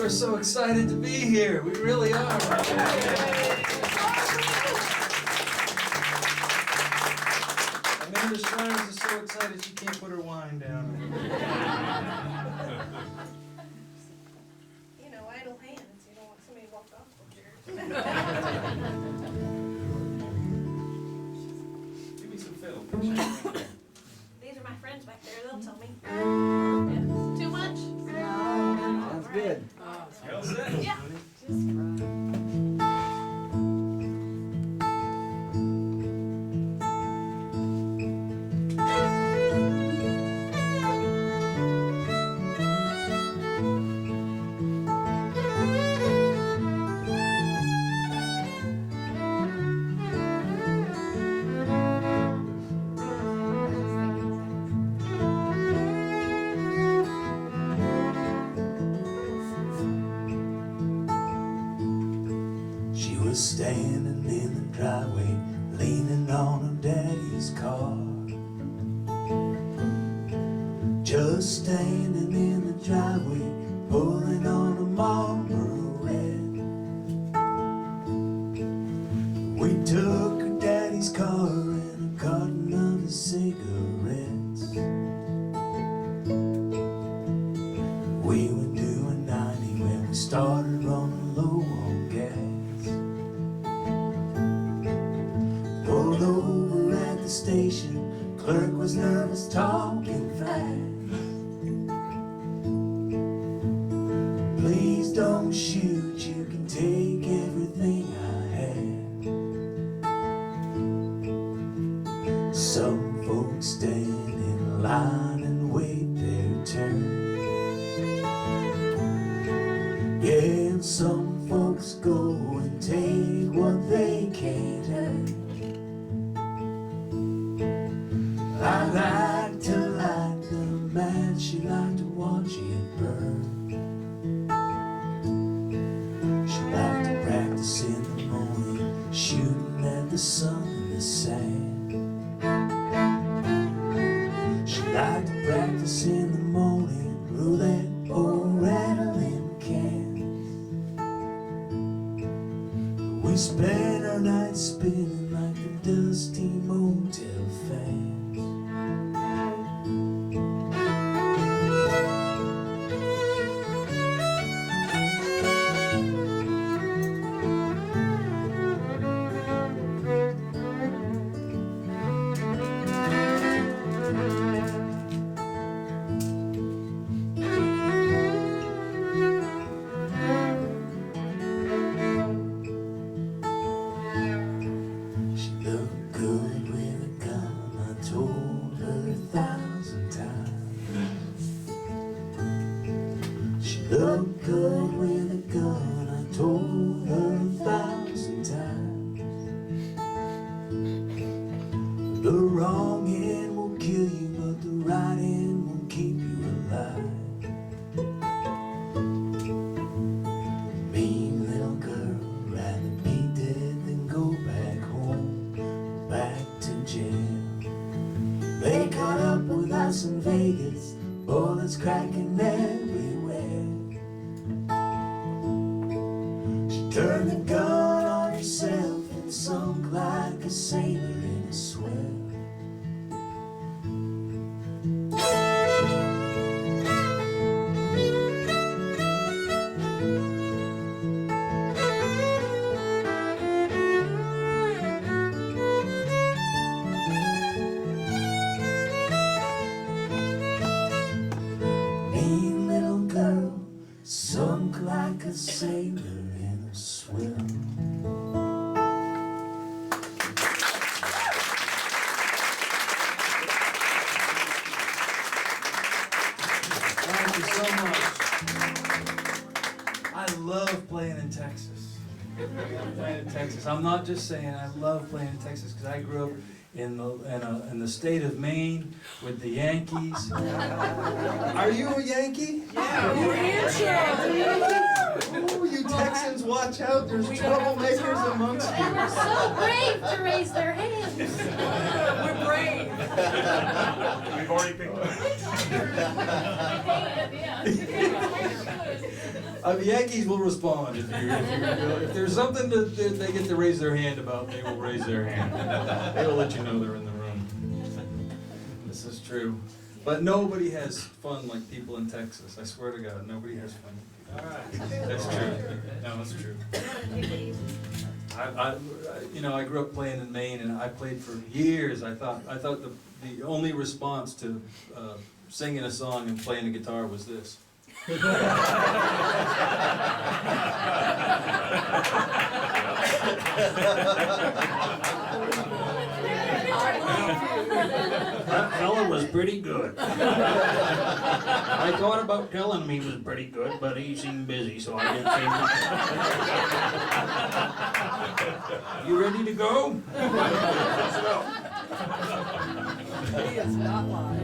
We're so excited to be here. We really are. Amanda Shires is so excited she can't put her wine down. You know, idle hands. You don't want somebody to walk off with yours. Give me some film. These are my friends back there. They'll tell me. Too much? That's good. Yeah. She was standing in the driveway, leaning on her daddy's car. Just standing in the driveway, pulling on a Marlboro Red. We took her daddy's car and a carton of his cigarettes. We were doing 90 when we started running low on gas. Pulled over at the station, clerk was nervous, talking fast. Please don't shoot, you can take everything I have. Some folks stand in line and wait their turn. Yeah, and some folks go and take what they can't earn. I like to light the match, she liked to watch it burn. She liked to practice in the morning, shooting at the sun and the sand. She liked to practice in the morning, roulette or rattling cans. We spent our nights spinning like the dusty motel fans. She looked good with a gun, I told her 1,000 times. She looked good with a gun, I told her 1,000 times. The wrong end will kill you, but the right end will keep you alive. Mean little girl, rather be dead than go back home, back to jail. They caught up with us in Vegas, bullets cracking everywhere. She turned the gun on herself and sunk like a sailor in a swell. Mean little girl, sunk like a sailor in a swell. Thank you so much. I love playing in Texas. Playing in Texas. I'm not just saying I love playing in Texas because I grew up in the state of Maine with the Yankees. Are you a Yankee? Yeah. New Ooh, you Texans, watch out! There's troublemakers amongst They you. were so brave to raise their hands. We're brave. We've already picked one. We painted, yeah. The Yankees will respond if there's something that they get to raise their hand about, they will raise their hand. They will let you know they're in the room. This is true. But nobody has fun like people in Texas. I swear to God, nobody has fun. All right. That's true. No, that's true. I grew up playing in Maine, and I played for years. I thought the only response to singing a song and playing the guitar was this. That fella was pretty good. I thought about telling him he was pretty good, but he seemed busy, so I didn't say much. You ready to go? Let's go. He is not lying.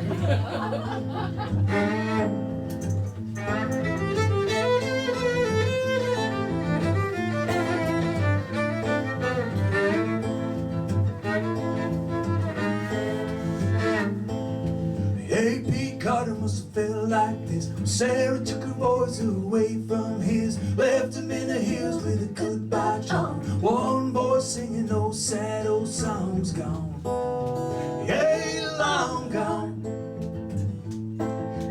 Hey, Picott, it must have felt like this when Sarah took her boys away from his, left him in the hills with a goodbye drum. One boy singing those sad old songs gone. Yeah, long gone.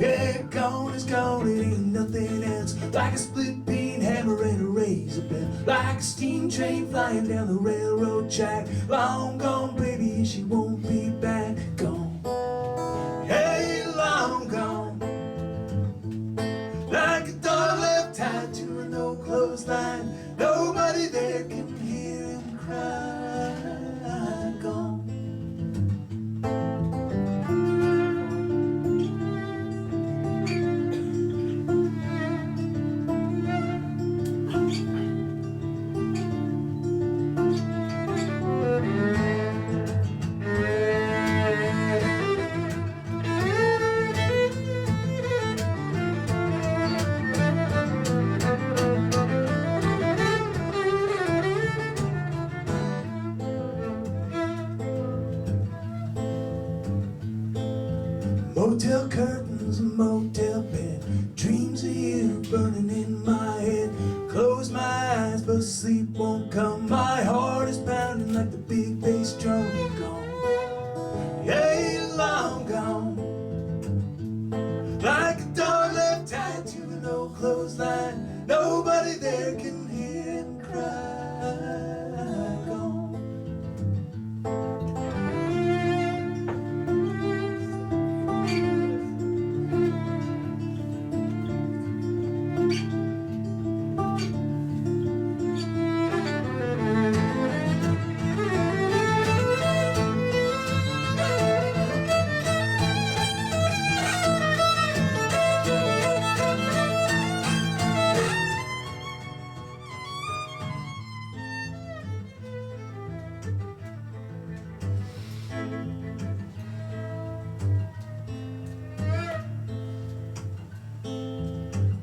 Yeah, gone is gone, it ain't nothing else. Like a split bean hammer and a razor bell, like a steam train flying down the railroad track. Long gone, baby, and she won't be back. Gone. Hey, long gone. Like a dog left tied to an old clothesline. Nobody there can hear him cry. Gone. Motel curtains, motel bed, dreams of you burning in my head. Close my eyes, but sleep won't come. My heart is pounding like the big bass drum. Gone, yeah, long gone. Like a dog left tied to an old clothesline. Nobody there can hear him cry. Gone.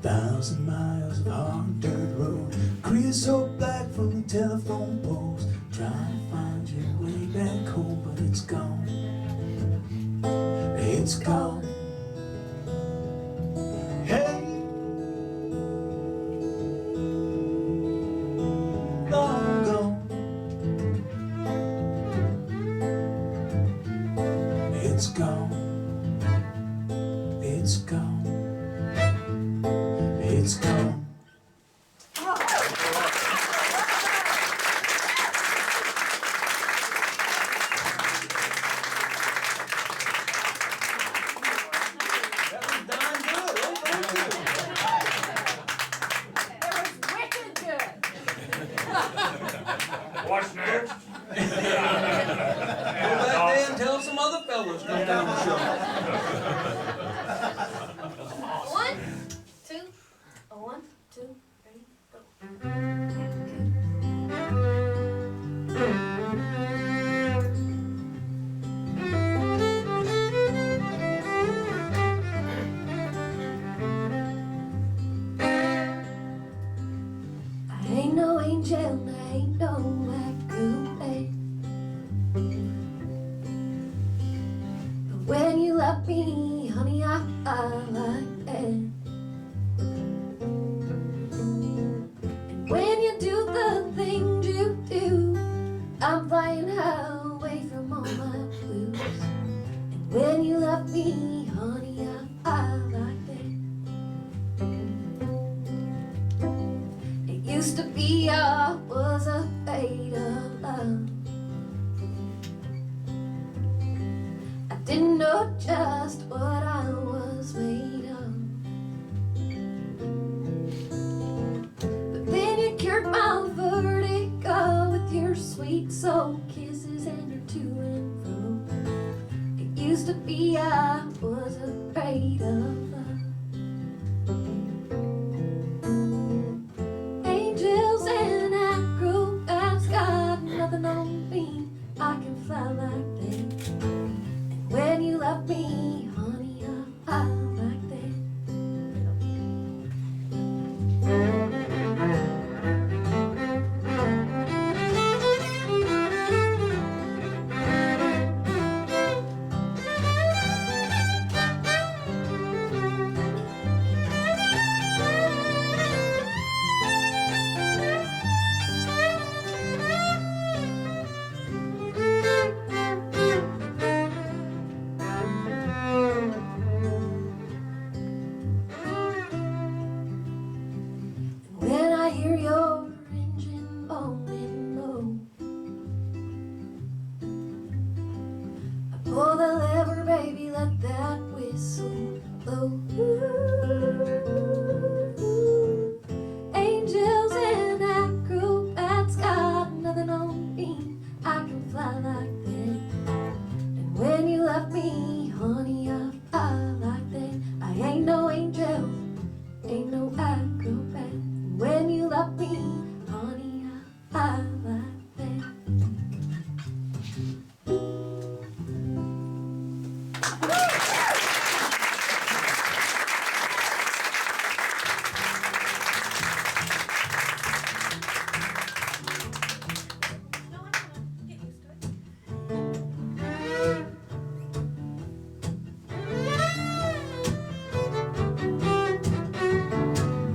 Thousand miles of hard dirt road, creosote black from the telephone poles. Trying to find your way back home, but it's gone. It's gone. Hey, long gone. It's gone. It's gone. It's gone. It was wicked good. What's next? Go back there and tell some other fellas come down the show. 1, 2, 1, 2, 3, go. I ain't no angel, and I ain't no Hercules. But when you love me, honey, I like it. flying away from all my blues. And when you left me, honey, I like that. It used to be I was afraid of love. I didn't know just what I was made of. But then you cured my vertigo with your sweet soul kisses and your to and fro. It used to be I was afraid of love. Angels and acrobats got nothing on me. I can fly like that. And when you left me, honey, I like that. When I hear your engine moaning low, I pull the lever, baby, let that whistle blow. Angels and acrobats got nothing on me. I can fly like that. And when you left me, honey, I like that. I ain't no angel, ain't no acrobat. When you love me, honey, I like that.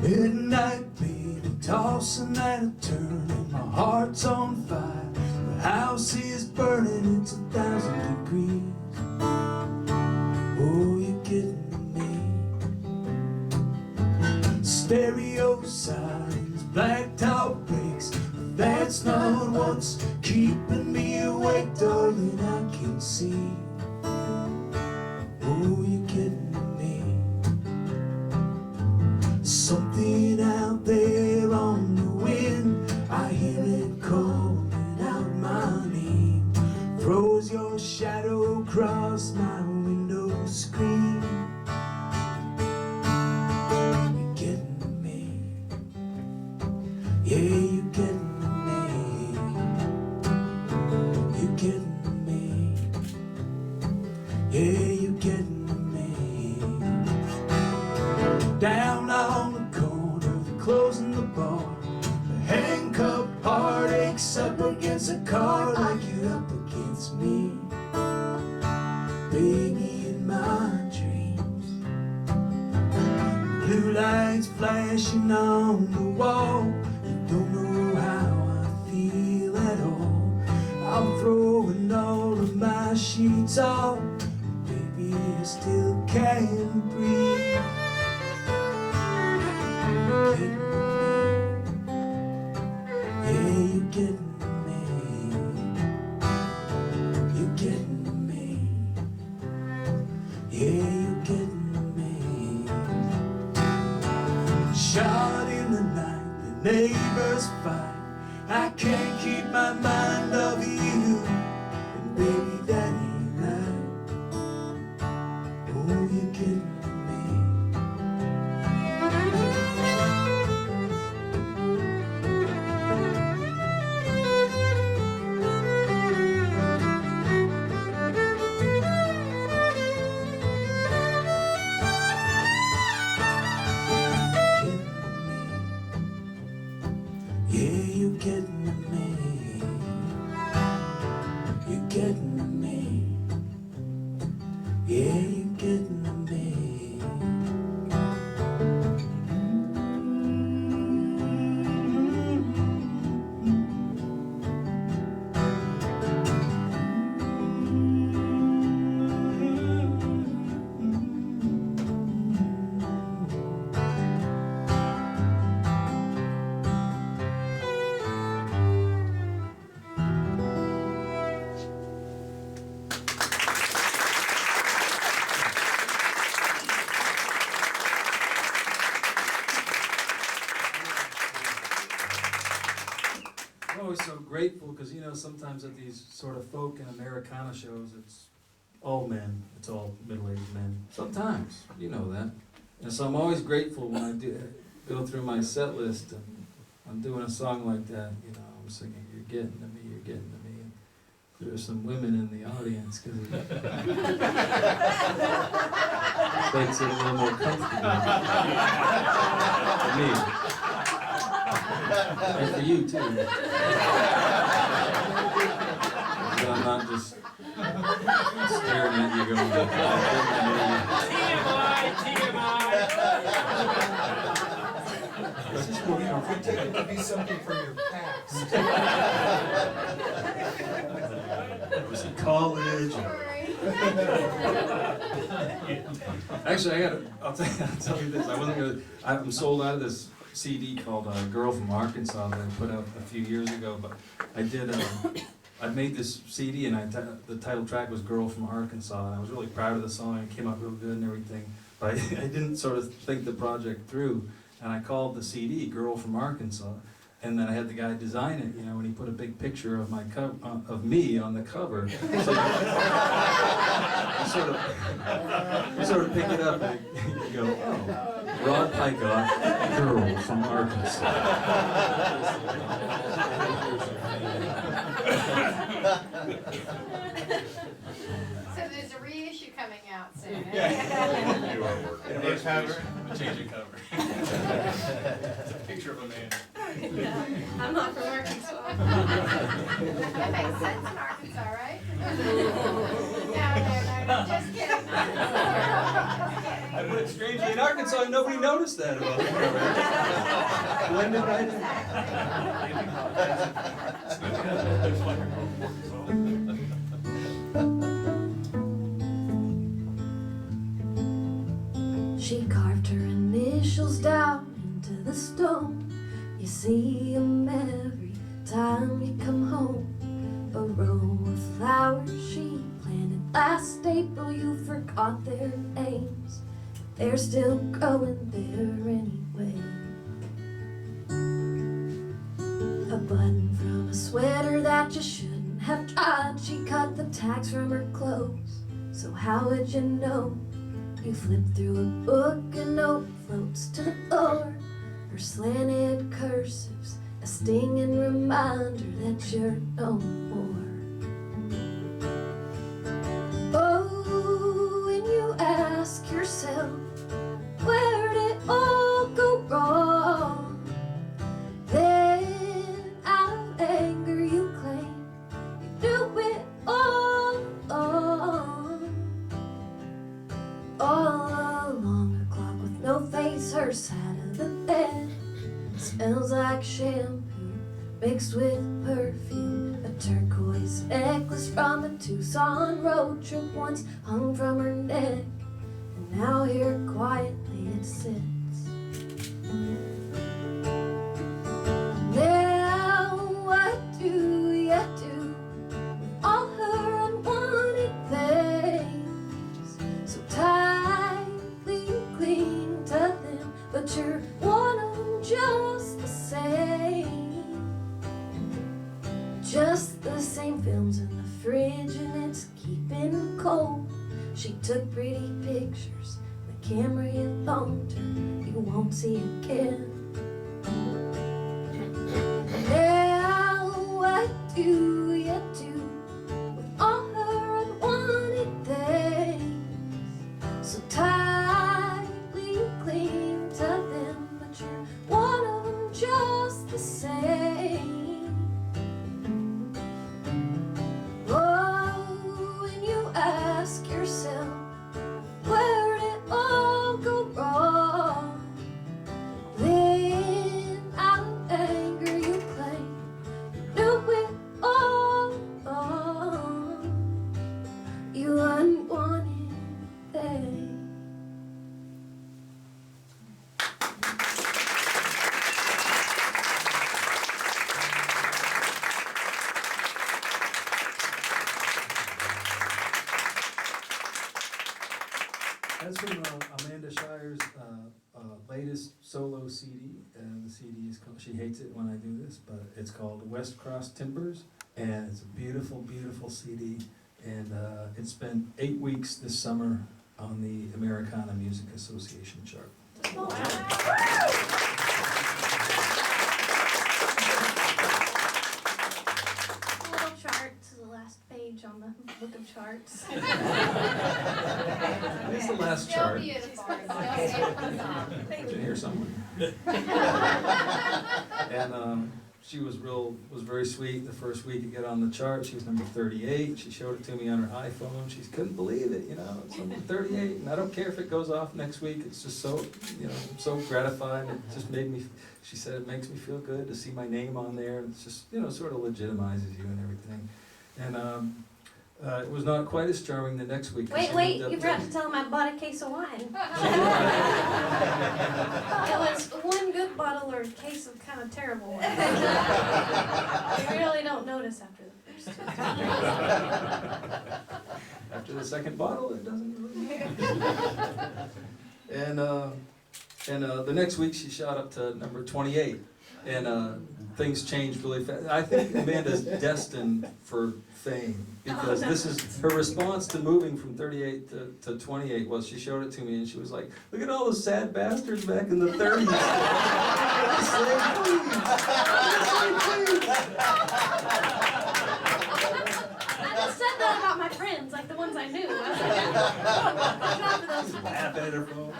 Midnight, baby, tossing and a turning. My heart's on fire. The house is burning. It's 1,000 degrees. Oh, you're kidding me. Stereo silence, black top breaks. But that's not what's keeping me awake, darling. I can see. Oh, you're kidding me. Something out there on the wind, I hear it calling out my name. Throws your shadow across my window screen. You're getting me. Yeah, you're getting me. You're getting me. Yeah, you're getting me. Down on the corner, they're closing the bar. The handcuffed heart aches up against a car like you're up against me. Baby, in my dreams, blue lights flashing on the wall. You don't know how I feel at all. I'm throwing all of my sheets off. Baby, I still can't breathe. Yeah, you're getting me. You're getting me. Yeah, you're getting me. Shot in the night, the neighbors fight. I can't keep my mind off you. And baby, that ain't right. Oh, you're getting me. Yeah, you're getting me. You're getting me. Yeah, you're getting me. grateful because, you know, sometimes at these sort of folk and Americana shows, it's all men, it's all middle-aged men. Sometimes, you know that. And so I'm always grateful when I go through my set list and I'm doing a song like that, you know, I'm singing, "You're getting to me, you're getting to me." And there's some women in the audience because it makes it a little more comfortable for me. And for you too. So I'm not just staring at you going, it's just more You comfortable. take it to be something from your past. I was in college. Actually, I'll tell you this. I'm sold out of this CD called Girl from Arkansas that I put out a few years ago, but I made this CD and the title track was Girl from Arkansas, and I was really proud of the song. It came out real good and everything, but I didn't sort of think the project through, and I called the CD Girl from Arkansas, and then I had the guy design it, you know, and he put a big picture of of me on the cover. So you sort of pick it up and you go, oh, Rod Picott, Girl from Arkansas. So there's a reissue coming out soon. And a cover. Change the cover. It's a picture of a man. I'm not from Arkansas. That makes sense in Arkansas, right? No, just kidding. I put it strangely in Arkansas and nobody noticed that about it. Blended right She carved her initials down into the stone. You see 'em every time you come home. A row of flowers she planted last April. You forgot their names. They're still growing there anyway. A button from a sweater that you shouldn't have tried. She cut the tags from her clothes. So how would you know? You flip through a book, a note floats to the floor. Her slanted cursives, a stinging reminder that you're no more. Oh, when you ask yourself, where did it all go wrong? Then out of anger you claim you do it all along. All along, a clock with no face, her side of the bed smells like shampoo mixed with perfume. A turquoise necklace from a Tucson road trip once hung from her neck, and now here quietly it sits. Now what do you do with all her unwanted things? So tightly cling to them, but you're one of them just the same. Just the same films in the fridge and it's keeping cold. She took pretty pictures, the camera you loaned her, you won't see again. Now what do you do with all her unwanted things? So tightly cling to them, but you're one of them just the same. Oh, when you ask yourself, where did it all go wrong? Then That's from Amanda Shires' latest solo CD. The CD is called, she hates it when I do this, but it's called West Cross Timbers. And it's a beautiful, beautiful CD. And it spent 8 weeks this summer on the Americana Music Association chart. A little chart to the last page on the book of charts. It's the last Still chart. beautiful. Still beautiful. It's in here somewhere. And she was very sweet. The first week to get on the chart, she was number 38. She showed it to me on her iPhone. She couldn't believe it, it's number 38. And I don't care if it goes off next week. It's just so, so gratifying. It just made me, she said, it makes me feel good to see my name on there. And it's just, sort of legitimizes you and everything. And it was not quite as charming the next week. Wait, you forgot to tell him I bought a case of wine. It was one good bottle or a case of kind of terrible one. You really don't notice after the first two. After the second bottle, it doesn't really. And the next week she shot up to number 28, and things changed really fast. I think Amanda's destined for fame because this is her response to moving from 38 to 28 was she showed it to me and she was like, "Look at all those sad bastards back in the 30s." I just said that about my friends, like the ones I knew. I was like, not for those people. Laugh at her phone.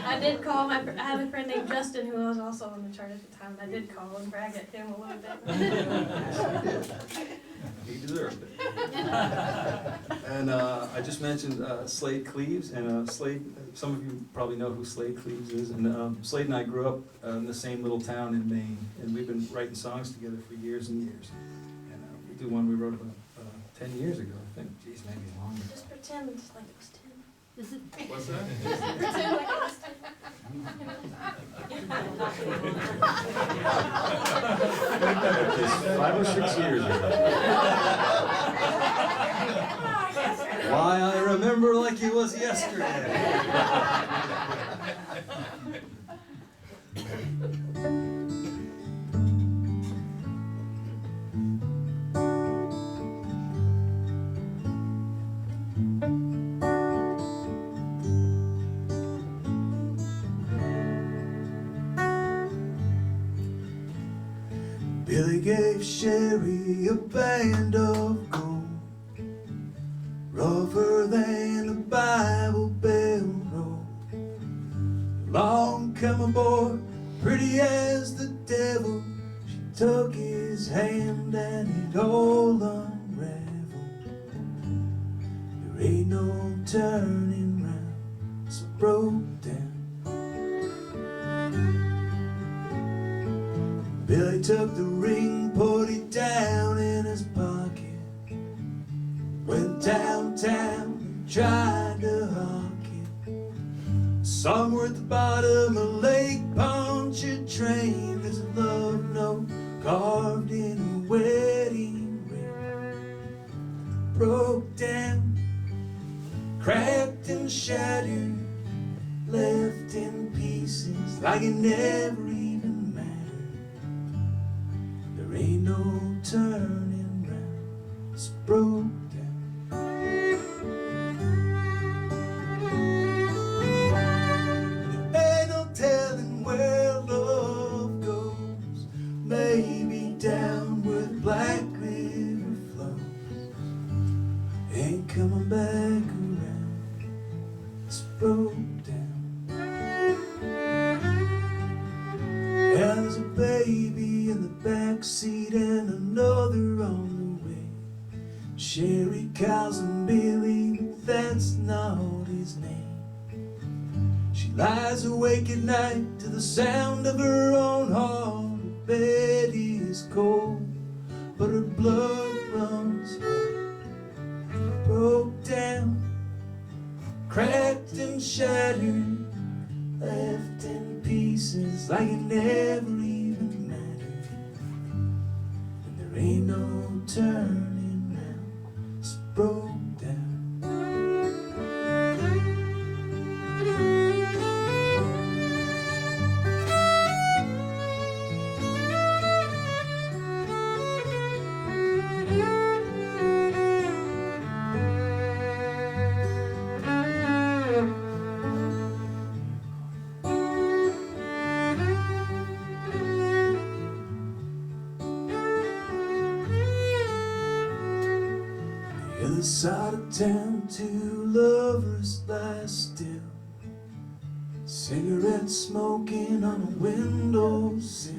I did call I have a friend named Justin who was also on the chart at the time, and I did call and brag at him a little bit. He deserved it. And I just mentioned Slade Cleaves, and Slade, some of you probably know who Slade Cleaves is, and Slade and I grew up in the same little town in Maine, and we've been writing songs together for years and years. And we do one we wrote about 10 years ago, I think. Geez, maybe longer. Just pretend like it was 10. What's that? Pretend like it was 10. 5 or 6 years ago. Why I remember like it was yesterday. Billy gave Sherry a band of gold, rougher than a Bible bell roll. Along come a boy, pretty as the devil. She took his hand and it all unraveled. There ain't no turning round, so broke down. Billy took the ring, put it down in his pocket, went downtown and tried to hawk it. Somewhere at the bottom of Lake Pontchartrain, there's a love note carved in a wedding ring. Broke down, cracked and shattered, left in pieces like it never even mattered. There ain't no turning round, it's broke down. There ain't no telling where love goes, maybe down where the Black River flows. Ain't coming back around, it's broke down. Yeah, there's a baby in the backseat and another on the way. Sherry calls him Billy, but that's not his name. She lies awake at night to the sound of her own heart. Her bed is cold, but her blood runs hot. Broke down, cracked and shattered, left in pieces like it never even mattered. And there ain't no turning round, it's broke down. the side of town, two lovers lie still, cigarette smoking on a windowsill.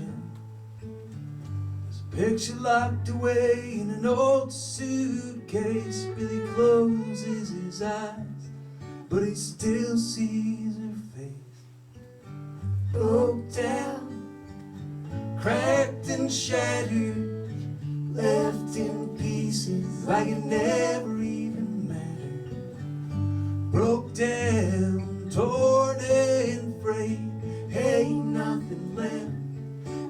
There's a picture locked away in an old suitcase. Billy closes his eyes, but he still sees her face. Broke down, cracked and shattered, left in pieces like it never even mattered. Broke down, torn and frayed, ain't nothing left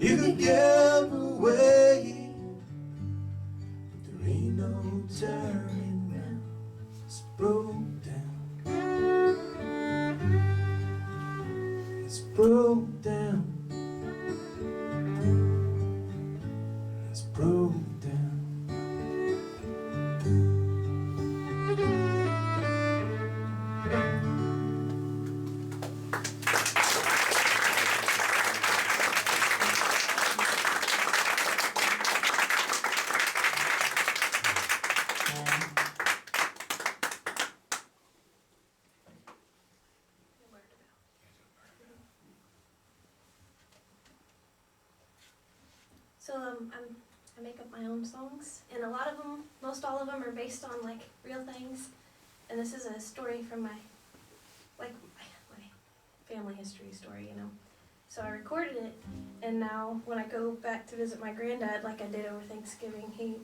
you could give away. But there ain't no turning round. It's broke down. It's broke down. It's broke down. So I make up my own songs, and a lot of them, most all of them, are based on like real things. And this is a story from my family history story, you know. So I recorded it, and now when I go back to visit my granddad, like I did over Thanksgiving, he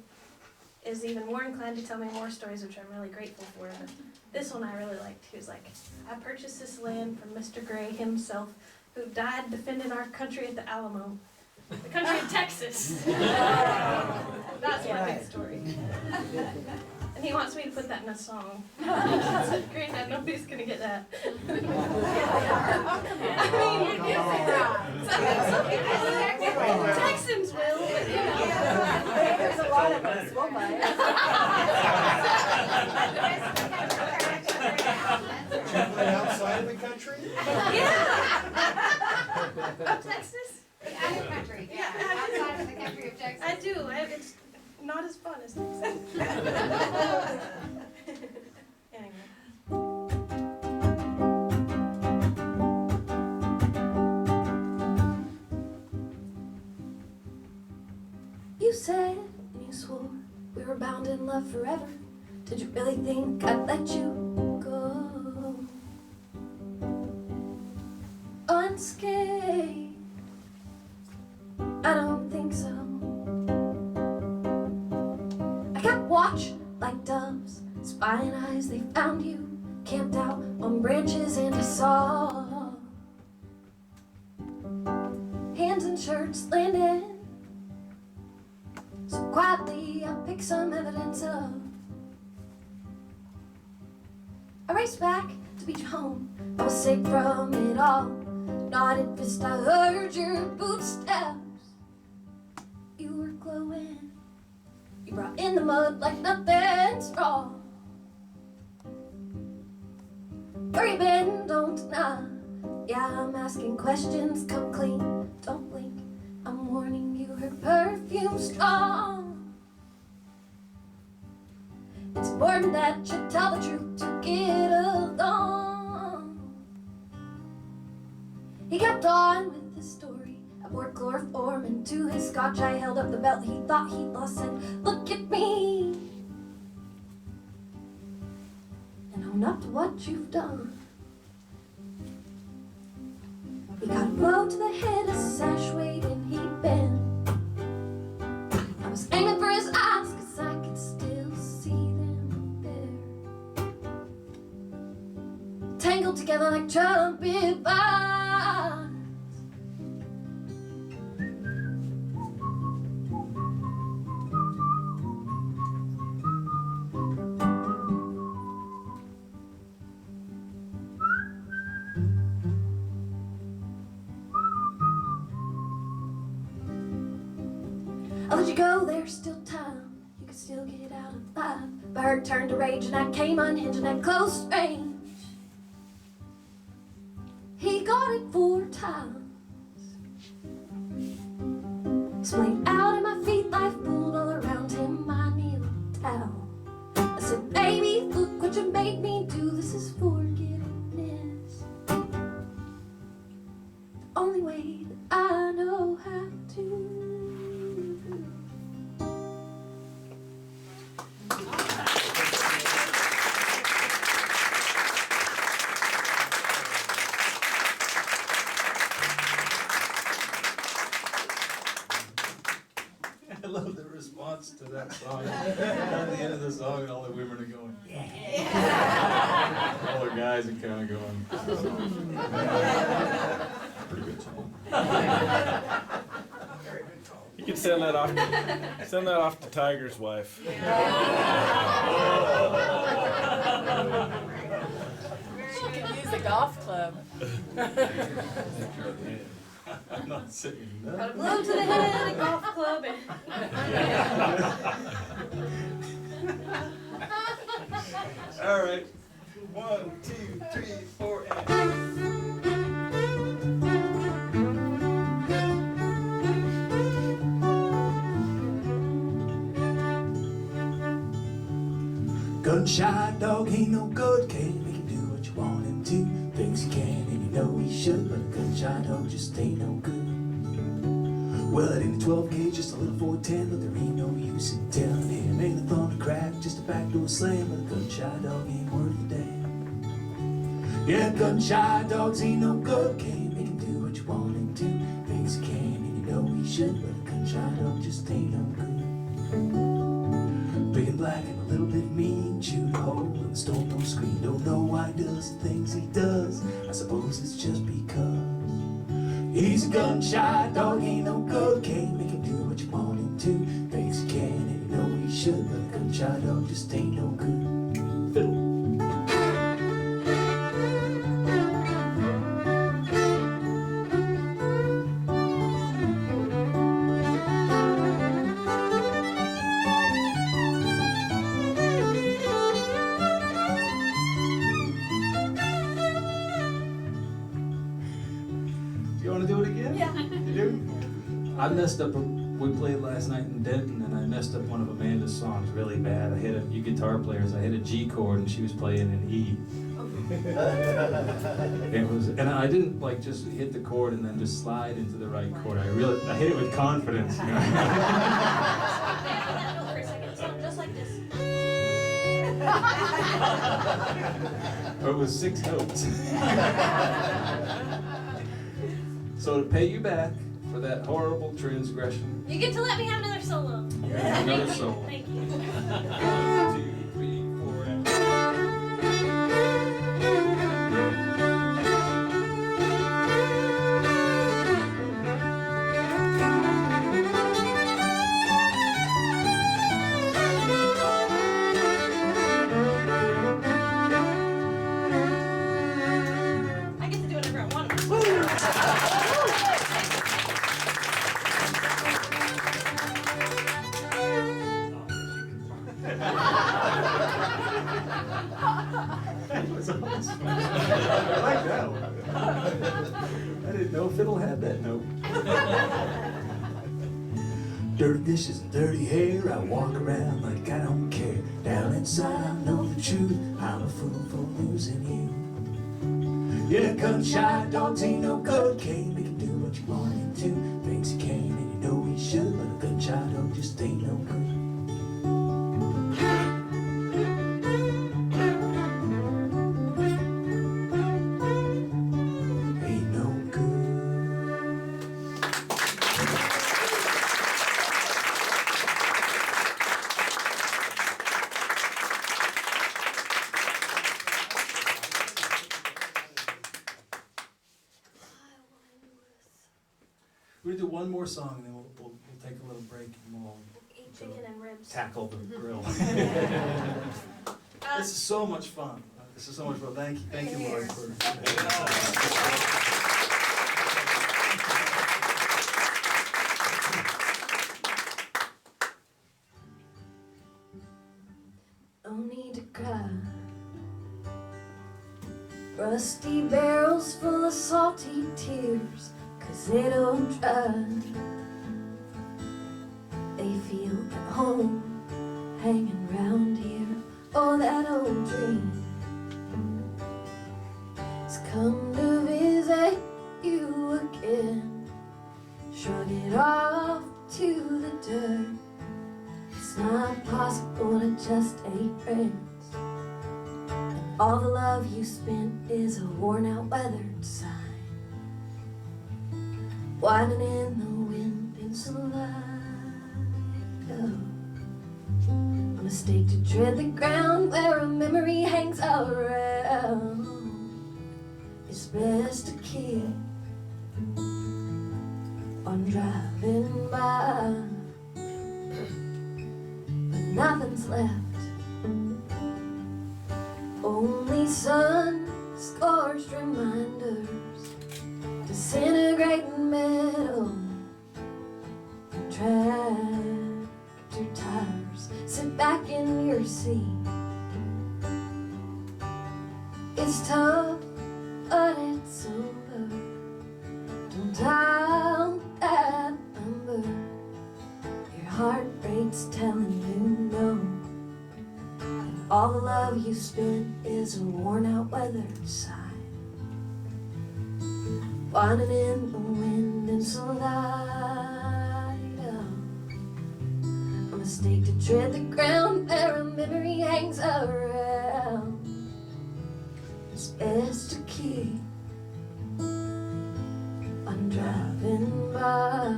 is even more inclined to tell me more stories, which I'm really grateful for. But this one I really liked. He was like, I purchased this land from Mr. Gray himself, who died defending our country at the Alamo. The country of Texas. That's my big story. And he wants me to put that in a song. I said, Granddad, nobody's gonna get that. I mean, Texans will, but you know. There's a lot of us, we'll buy it. Traveling outside of the country? Yeah. Texas? Out of the country, yeah, outside of the country of Texas. I do. It's not as fun as Texas. Anyway. You said and you swore we were bound in love forever. Did you really think I'd let you go unscathed? I don't think so. I kept watch like doves, spying eyes, they found you camped out on branches, and I saw hands and shirts landed. So quietly I picked some evidence up. I raced back to beach home, I was safe from it all. Nodded fist, I heard your footsteps. You were glowing, you brought in the mud like nothing's wrong. Where you been, don't deny. Yeah, I'm asking questions, come clean, don't blink. I'm warning you, her perfume strong. It's important that you tell the truth to get along. He kept on with his story. I poured chloroform into his scotch. I held up the belt he thought he'd lost, said, look at me, and own up to what you've done. He got a blow to the head, a sash weighed, and he'd been. I was aiming for his eyes, 'cause I could still see them there, tangled together like trumpet vines. I'll let you go, there's still time. You can still get out alive. Bird turned to rage, and I came unhinged and at close range. He got it 4 times. Splayed out at my feet, life pulled all around him. I kneeled down. I said, made me do this is forgiveness. The only way that I know how to. I love the response to that song. At the end of the song, all the women are going, yeah. All the guys are kind of going. Pretty good song. You can send that off to Tiger's wife. She could use a golf club. I'm not saying that. Blow to the head, a golf club, and All right. 1, 2, 3, 4, and. Gun-shy dog ain't no good, can't make him do what you want him to. Thinks he can and you know he should, but a gun-shy dog just ain't no good. Well, it ain't a 12 gauge, just a little 410, but there ain't no use in telling him. Ain't a thunder crack, just a backdoor slam, but a gun-shy dog ain't worth a damn. Yeah, gun-shy dogs ain't no good, can't make him do what you want him to. Thinks he can and you know he should, but a gun-shy dog just ain't no good. Big and black and a little bit mean, chewed a hole in the stone, no screen. Don't know why he does the things he does, I suppose it's just because. He's a gun-shy dog, ain't no good, can't make him do what you want him to. Thinks he can and you know he should, but a gun-shy dog just ain't no good. Fiddle. You want to do it again? Yeah. You do? I messed up. We played last night in Denton, and I messed up one of Amanda's songs really bad. I hit you guitar players. I hit a G chord, and she was playing an E. And I didn't like just hit the chord and then just slide into the right chord. I hit it with confidence. You know? for a second, sound just like this. But it was 6 notes. So to pay you back for that horrible transgression, You get to let me have another solo. another solo. Thank you. 1, 2, 3, 4, and. I get to do whatever I want. That was awesome. I like that one. I didn't know fiddle had that note. Dirty dishes and dirty hair, I walk around like I don't care. Down inside I know the truth, I'm a fool for losing you. Yeah, gun-shy dogs ain't no good, can't make him do what you want him to. Thinks he can and you know he should, but a gun-shy dog just ain't no good. Ain't no good. We're gonna do one more song and then we'll take a little break and we'll Eat chicken and ribs. tackle the grill. This is so much fun. This is so much fun. Thank you, Lord, for. No need to cry. Rusty barrels full of salty tears, 'cause they don't dry. They feel at home, hanging round here. Oh, that old dream come to visit you again. Shrug it off to the dirt. It's not possible to just stay friends. And all the love you spent is a worn out weathered sign, whining in the wind in some light. A mistake to tread the ground where a memory hangs around. It's best to keep on driving by, but nothing's left, only sun-scorched reminders, disintegrating metal, and tractor tires. Sit back in your seat. It's tough, but it's over. Don't dial that number. Your heart rate's telling you no. And all the love you spent is a worn out weathered sign, whining in the wind and so light up. A mistake to tread the ground where a memory hangs around. It's best to keep on driving by.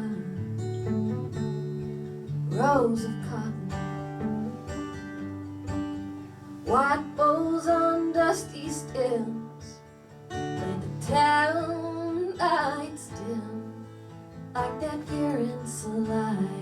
Rows of cotton, white bowls on dusty stems, let the town lights dim like that year in Salida.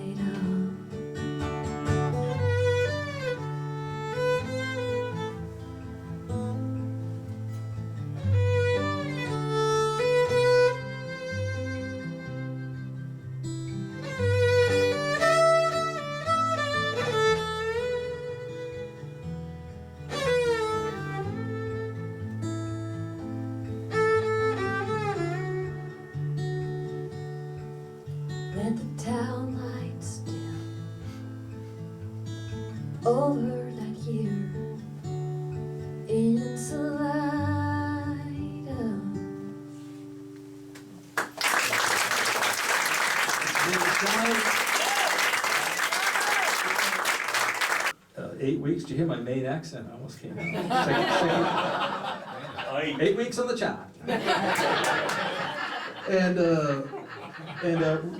Let the town lights dim over that year in Salida. 8 weeks. Did you hear my Maine accent? I almost came out. Second. 8 weeks on the chart. And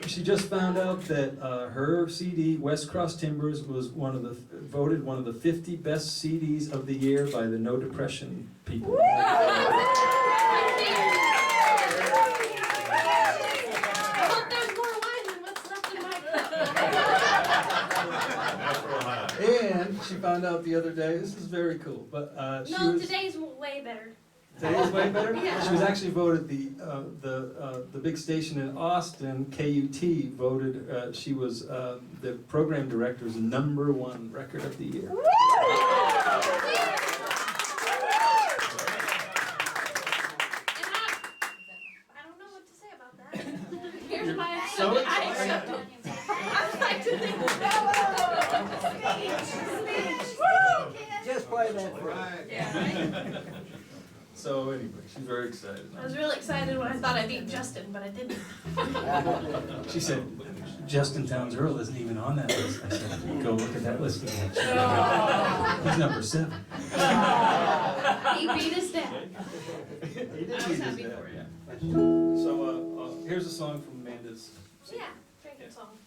she just found out that her CD, West Cross Timbers, was voted one of the 50 best CDs of the year by the No Depression people. And she found out the other day, this is very cool, but Today's way better. Today's way better? Yeah. She was actually voted the big station in Austin, KUT, voted, she was the program director's #1 record of the year. I don't know what to say about that. Here's my So I excited. accept it. I'd like to think Just play that for So anyway, she's very excited. I was really excited when I thought I beat Justin, but I didn't. She said, Justin Towns Earl isn't even on that list. I said, go look at that list again. He's #7. He beat his dad. He did beat his dad, yeah. So here's a song from Amanda's. Yeah, drinking song.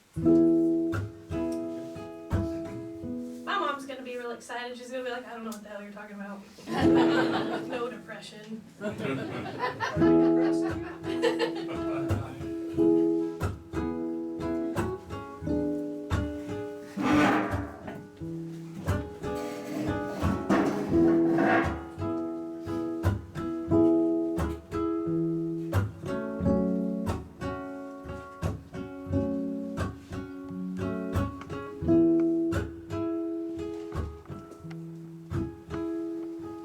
My mom's gonna be real excited. She's gonna be like, I don't know what the hell you're talking about. No depression.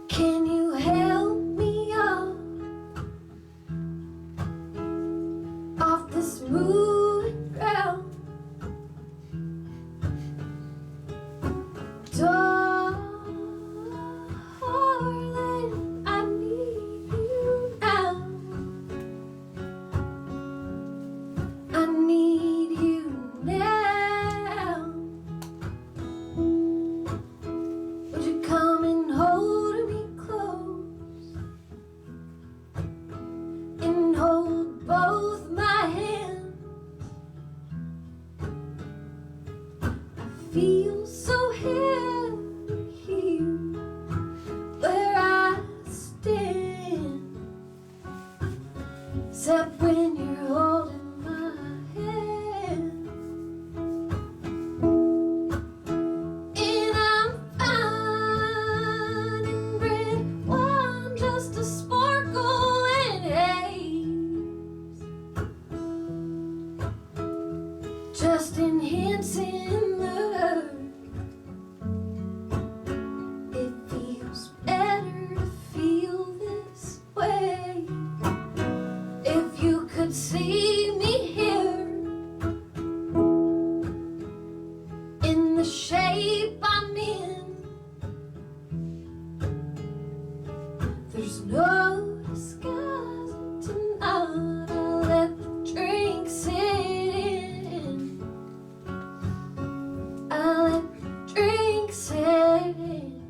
Can you help me out? There's no disguising tonight. I'll let the drink sit in. I'll let the drink sit in.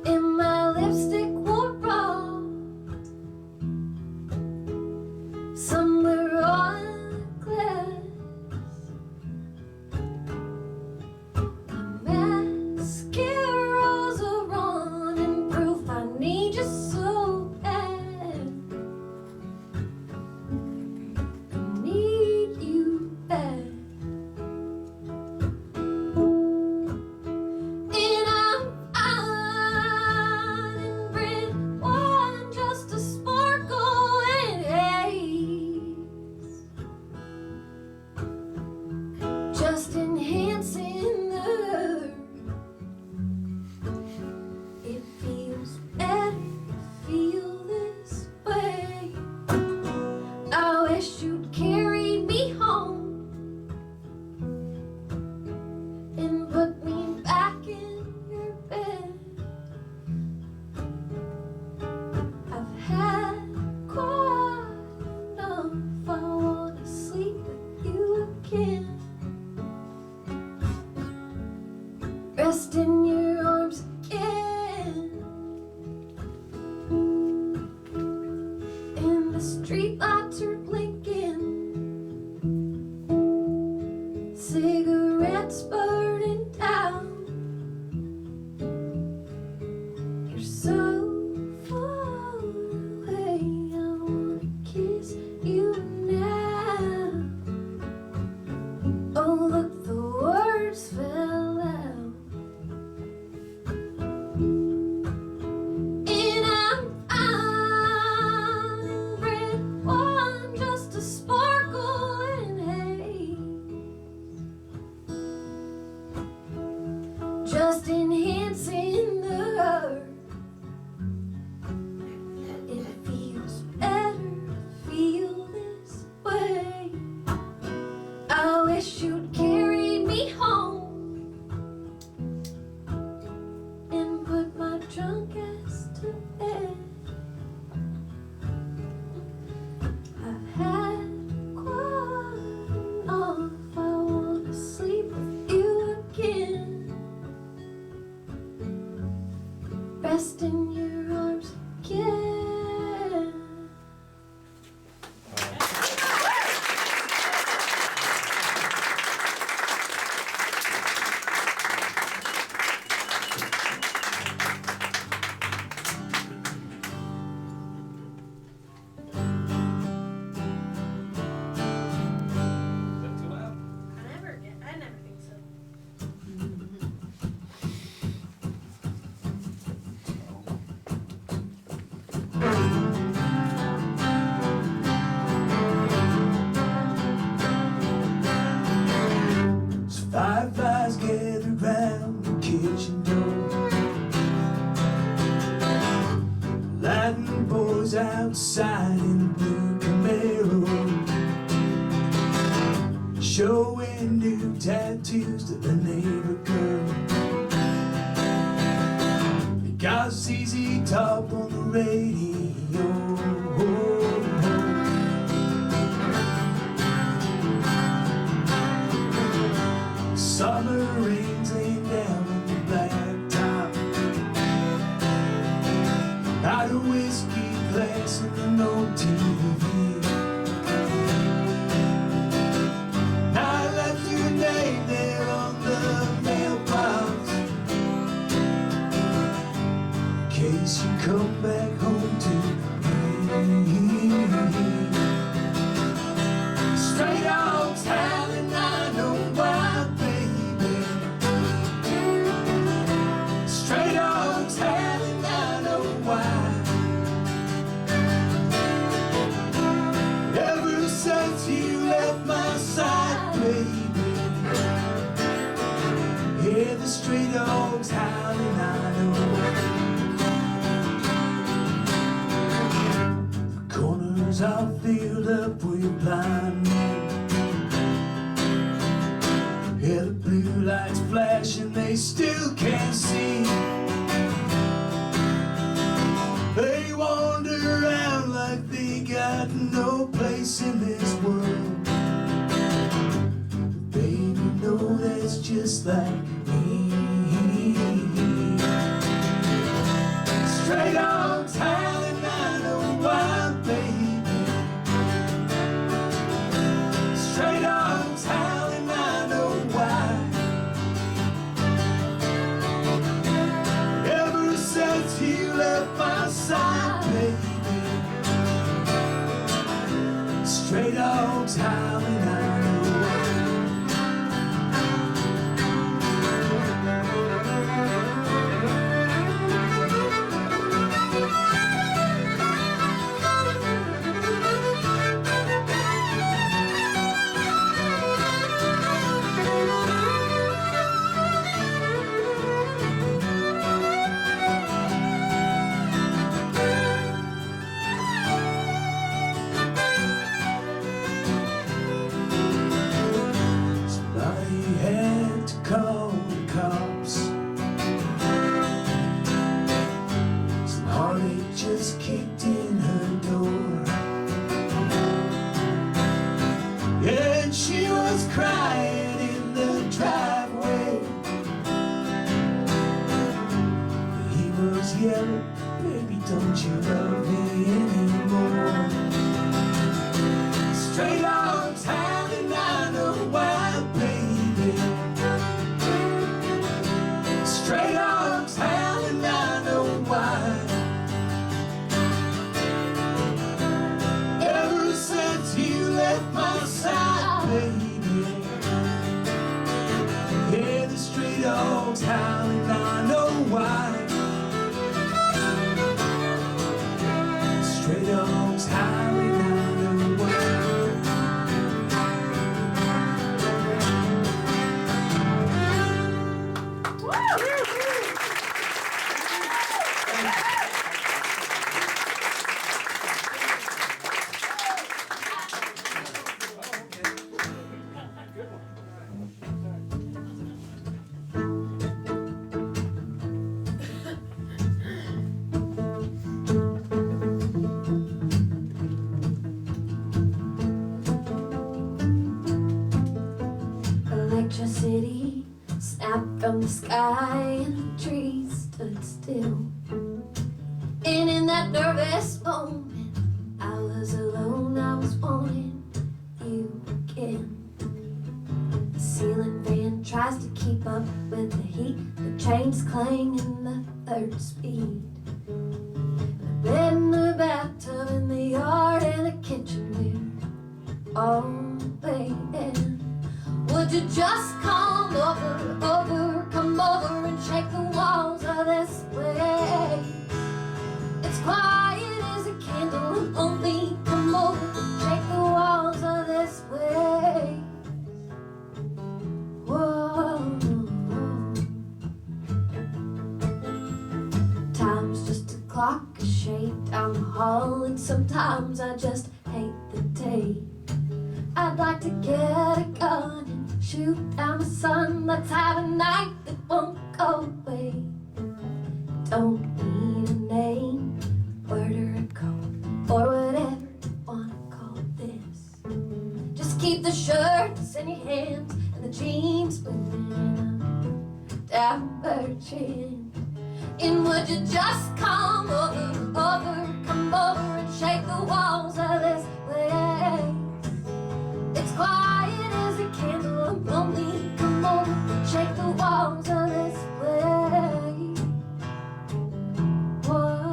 And my lipstick wore off somewhere on the glass. Mascara's a running proof. I need you so bad. I need you bad. And I'm fine in red wine, just a sparkle and haze, just enhancing the. It feels better to feel this way. I wish you'd carry me home and put me back in your bed. I've had quite enough. I wanna sleep with you again. Rest in your arms again. And the street lights are blinking, cigarettes burning down. You're so far away, I wanna kiss you now. Oh look, the words fell out. And I'm fine in red wine, just a sparkle and haze, just enhancing the hurt. It feels better to feel this way. I wish you'd carry me home and put my drunk ass to bed. I've had quite enough. I wanna sleep with you again. Rest in your arms again. I never think so. So fireflies gathered round the kitchen door. Lightning boys outside in a blue Camaro, showing new tattoos to the neighbor girl. They got ZZ Top on the radio. Summer rains laying down on the blacktop. Out of whiskey glass and an old TV. I left your name there on the mailbox, in case you come back home to me. Stray dogs howling, I know why, baby. Stray dogs howling, I know why. Ever since you left my side, baby, hear the stray dogs howling, I know why. The corners are filled up with blind men. Hear the blue lights flash and they still can't see. place in this world. Baby, no, that's just like me. Straight on time, and I know why, baby. Straight on time, and I know why. Ever since you left my side, baby. Straight on time, and I know why. Call the cops. Some heartache just kicked in her door. Yeah, and she was crying in the driveway. He was yelling, baby, don't you love me anymore? Straight on time, and I know why, baby. Straight on time, and I know why. Ever since you left my side, baby. Yeah, the straight on time, and I know why. Straight on time, and I know why. Electricity snapped from the sky and the trees stood still. And in that nervous moment, I was alone, I was wanting you again. The ceiling fan tries to keep up with the heat, the chains clang in the third speed. The bed in the bathtub, in the yard, and the kitchen mirror, all waiting. Would you just come over, come over and shake the walls of this place? It's quiet as a candle and only come over and shake the walls of this place. Whoa. Time's just a clock, a shade down the hall, and sometimes I just hate the day. I'd like to get a gun and shoot down the sun. Let's have a night that won't go away. Don't need a name, word or a code, or whatever you wanna call this. Just keep the shirts in your hands and the jeans moving up down her chin. And would you just come over, come over and shake the walls of this place? It's quiet as a candle, I'm lonely, come over, shake the walls of this place. Whoa.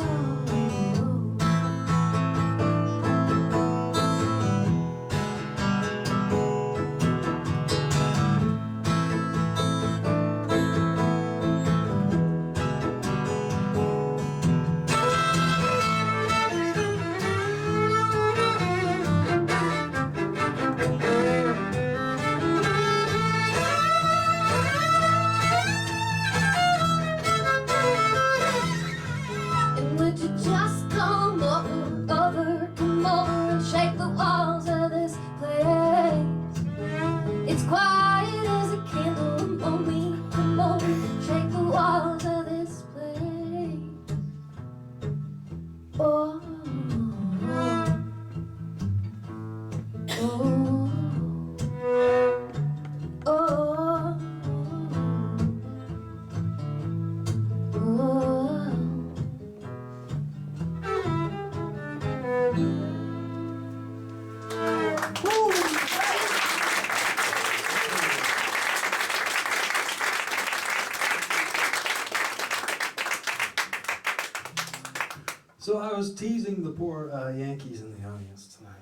So I was teasing the poor Yankees in the audience tonight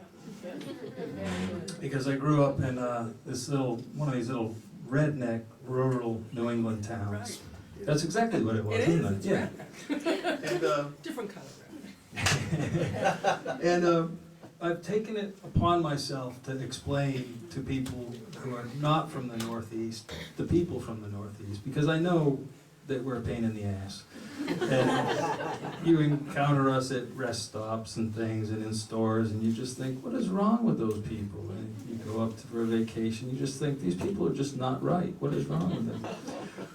because I grew up in one of these little redneck rural New England towns. That's exactly what it was, isn't it? Yeah. And Different color. and I've taken it upon myself to explain to people who are not from the Northeast, the people from the Northeast, because I know that we're a pain in the ass. And you encounter us at rest stops and things and in stores, and you just think, what is wrong with those people? And you go up for a vacation, you just think, these people are just not right. What is wrong with them?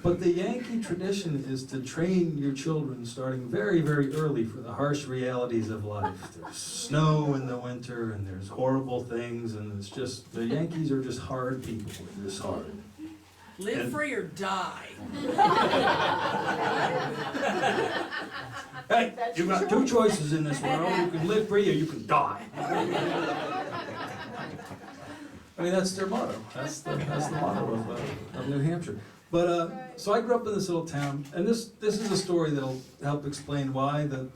But the Yankee tradition is to train your children starting very, very early for the harsh realities of life. There's snow in the winter, and there's horrible things, and it's just, the Yankees are just hard people. They're just hard. Live free or die. Hey, you've got two choices in this world. You can live free or you can die. I mean, that's their motto. That's the motto of New Hampshire. But so I grew up in this little town, and this is a story that'll help explain why the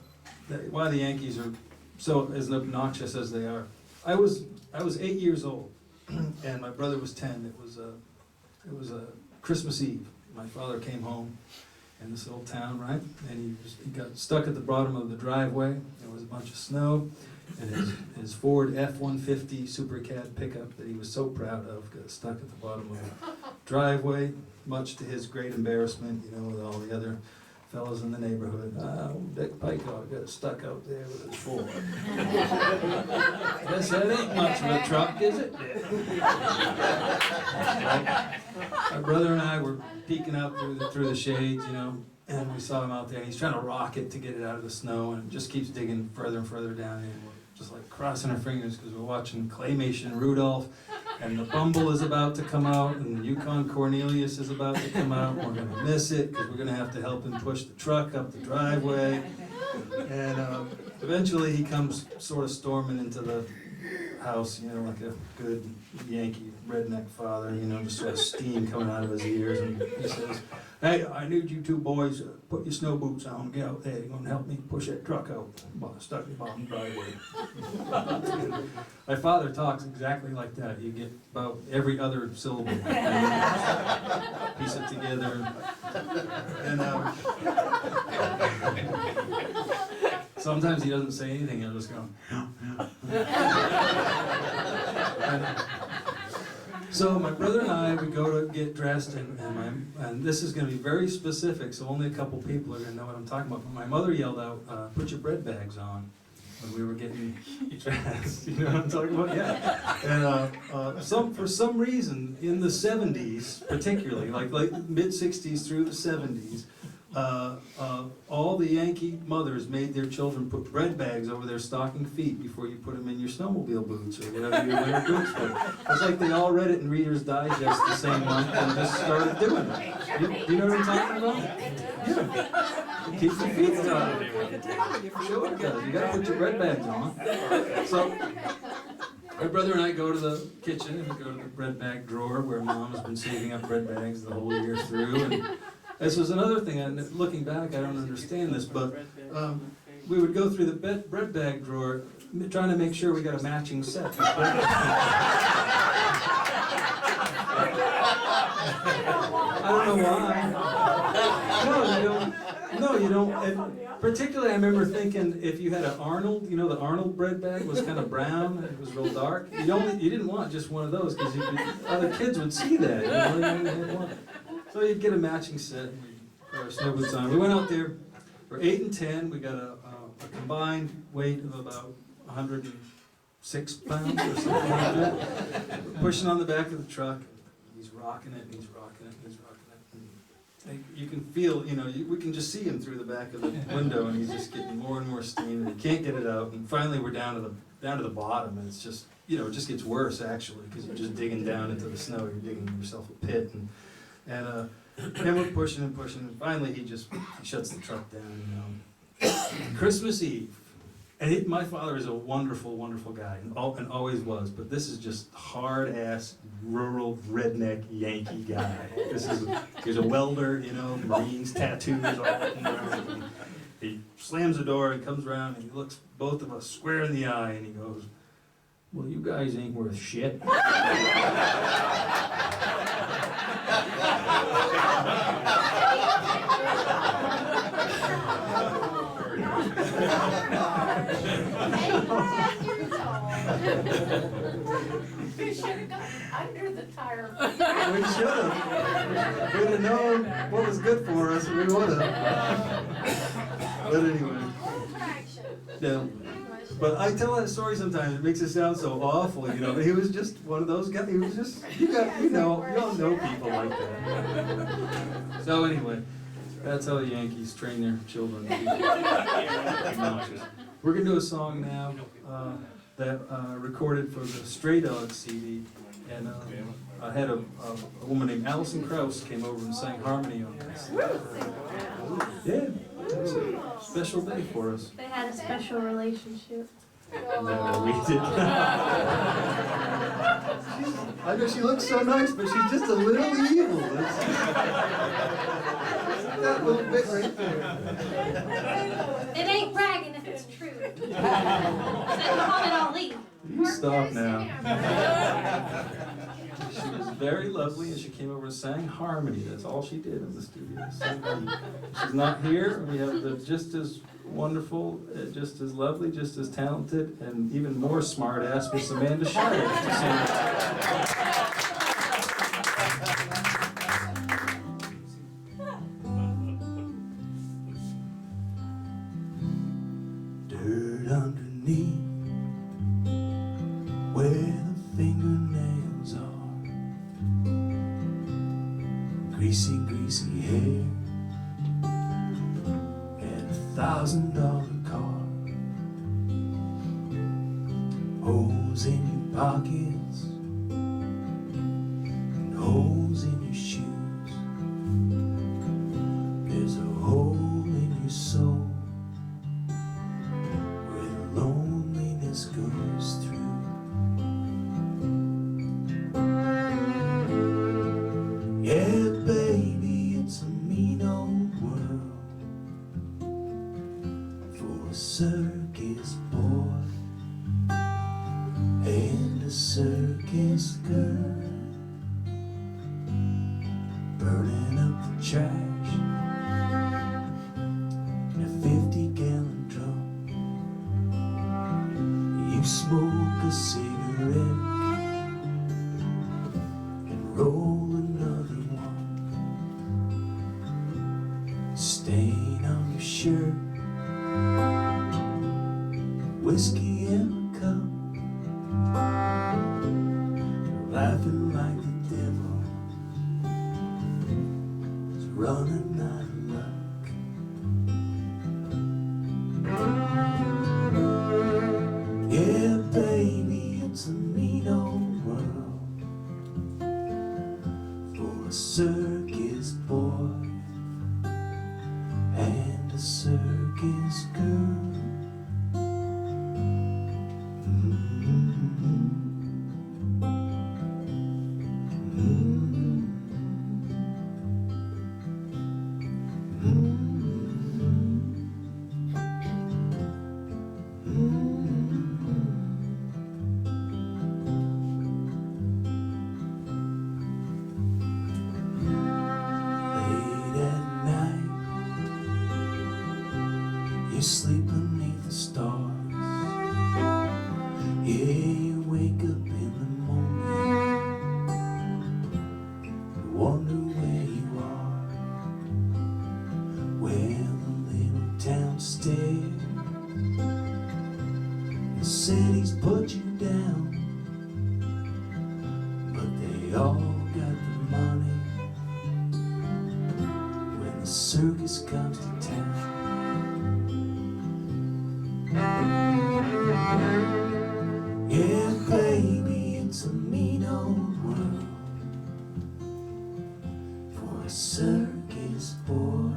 Yankees are so as obnoxious as they are. I was 8 years old, and my brother was 10. It was a Christmas Eve. My father came home in this little town, right? And he got stuck at the bottom of the driveway. There was a bunch of snow, and his Ford F-150 Super Cab pickup that he was so proud of got stuck at the bottom of the driveway, much to his great embarrassment, with all the other fellas in the neighborhood. Dick Picott got stuck out there with his Ford. Guess that ain't much of a truck, is it? My brother and I were peeking out through the shades, and we saw him out there, and he's trying to rock it to get it out of the snow, and it just keeps digging further and further down, and we're just like crossing our fingers because we're watching Claymation Rudolph, and the Bumble is about to come out, and the Yukon Cornelius is about to come out. We're going to miss it because we're going to have to help him push the truck up the driveway. And eventually he comes sort of storming into the house, like a good Yankee redneck father, just sort of steam coming out of his ears. And he says, hey, I need you two boys to put your snow boots on, get out there, you're going to help me push that truck out, stuck in the bottom driveway. My father talks exactly like that. You get about every other syllable. Piece it together. And sometimes he doesn't say anything, he'll just go, So my brother and I would go to get dressed, and this is going to be very specific, so only a couple people are going to know what I'm talking about. But my mother yelled out, put your bread bags on, when we were getting dressed. You know what I'm talking about? Yeah. And for some reason, in the 70s particularly, like mid-60s through the 70s, all the Yankee mothers made their children put bread bags over their stocking feet before you put them in your snowmobile boots or whatever your winter boots were. It's like they all read it in Reader's Digest the same month and just started doing it. You know what I'm talking about? Yeah. Keep your feet dry. Sure it does. You gotta put your bread bags on. So my brother and I go to the kitchen and we go to the bread bag drawer where Mom has been saving up bread bags the whole year through. And this was another thing, and looking back, I don't understand this, but we would go through the bread bag drawer trying to make sure we got a matching set. I don't know why. No, you don't. And particularly, I remember thinking if you had an Arnold, the Arnold bread bag was kind of brown, it was real dark. You didn't want just one of those because other kids would see that. You only had one. So you'd get a matching set, and we'd put our snow boots on. We went out there, we're 8 and 10, we got a combined weight of about 106 pounds or something like that. We're pushing on the back of the truck, and he's rocking it, and he's rocking it, and he's rocking it. And you can feel, we can just see him through the back of the window, and he's just getting more and more steam, and he can't get it out. And finally we're down to the bottom, and it's just, it just gets worse actually, because you're just digging down into the snow, you're digging yourself a pit. And we're pushing and pushing, and finally he shuts the truck down. Christmas Eve, and my father is a wonderful, wonderful guy, and always was. But this is just hard-ass, rural, redneck Yankee guy. He's a welder, Marines, tattoos, all that. He slams the door and comes around and he looks both of us square in the eye and he goes, "Well, you guys ain't worth shit." You should have gotten under the tire. We should have. We'd have known what was good for us, we would have. But anyway. Yeah. But I tell that story sometimes, it makes it sound so awful, you know. He was just one of those guys, he was just, you all know people like that. So anyway, that's how the Yankees train their children to be obnoxious. We're gonna do a song now that recorded for the Stray Dogs CD, and I had a woman named Allison Krauss came over and sang harmony on this. Yeah, it was a special day for us. They had a special relationship. No, we did not. I know she looks so nice, but she's just a little evil. That little bit right there. It ain't bragging if it's true. Said Muhammad Ali. You stop now. She was very lovely, and she came over and sang harmony. That's all she did in the studio. She's not here. We have the just as wonderful, just as lovely, just as talented, and even more smart-ass Miss Amanda Shires to sing. Dirt underneath where the fingernails are, greasy, greasy hair, and $1,000 car, holes in your pockets and holes in your shoes. There's a hole in your soul where the loneliness goes through. Yeah, baby, it's a mean old world for a circus boy and a circus girl, burning up the trash in a 50-gallon drum. You smoke a cigarette and roll another one. Stain on your shirt, whiskey in a cup, laughing like the devil is running out of luck. Yeah, baby, it's a mean old world for a circus boy and a circus girl. Late at night, you sleep beneath the stars. Yeah, you wake up in the morning and wonder where you are. Well, the little town stares. The city's put you down, but they all got the money when the circus comes to town. Yeah, baby, it's a mean old world for a circus boy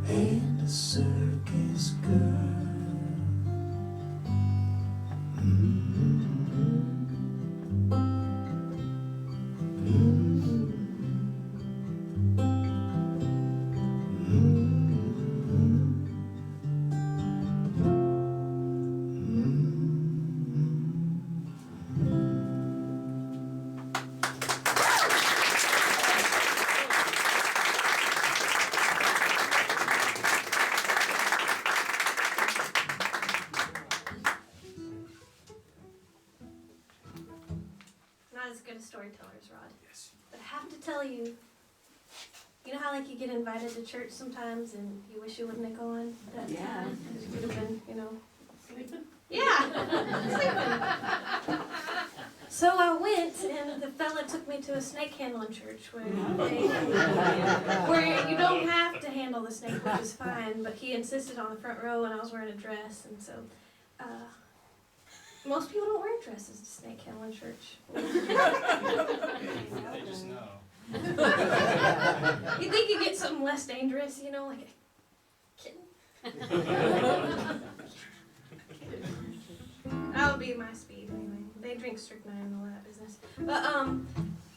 and a circus girl. You know how like you get invited to church sometimes and you wish you wouldn't have gone that time? 'Cause you could have been, you know. Sleeping? Yeah, sleeping. So I went and the fella took me to a snake handling church where you don't have to handle the snake, which is fine, but he insisted on the front row and I was wearing a dress, and so most people don't wear dresses to snake handling church. They just know. You think you get something less dangerous, you know, like a kitten? That would be my speed anyway. They drink strychnine and all that business. But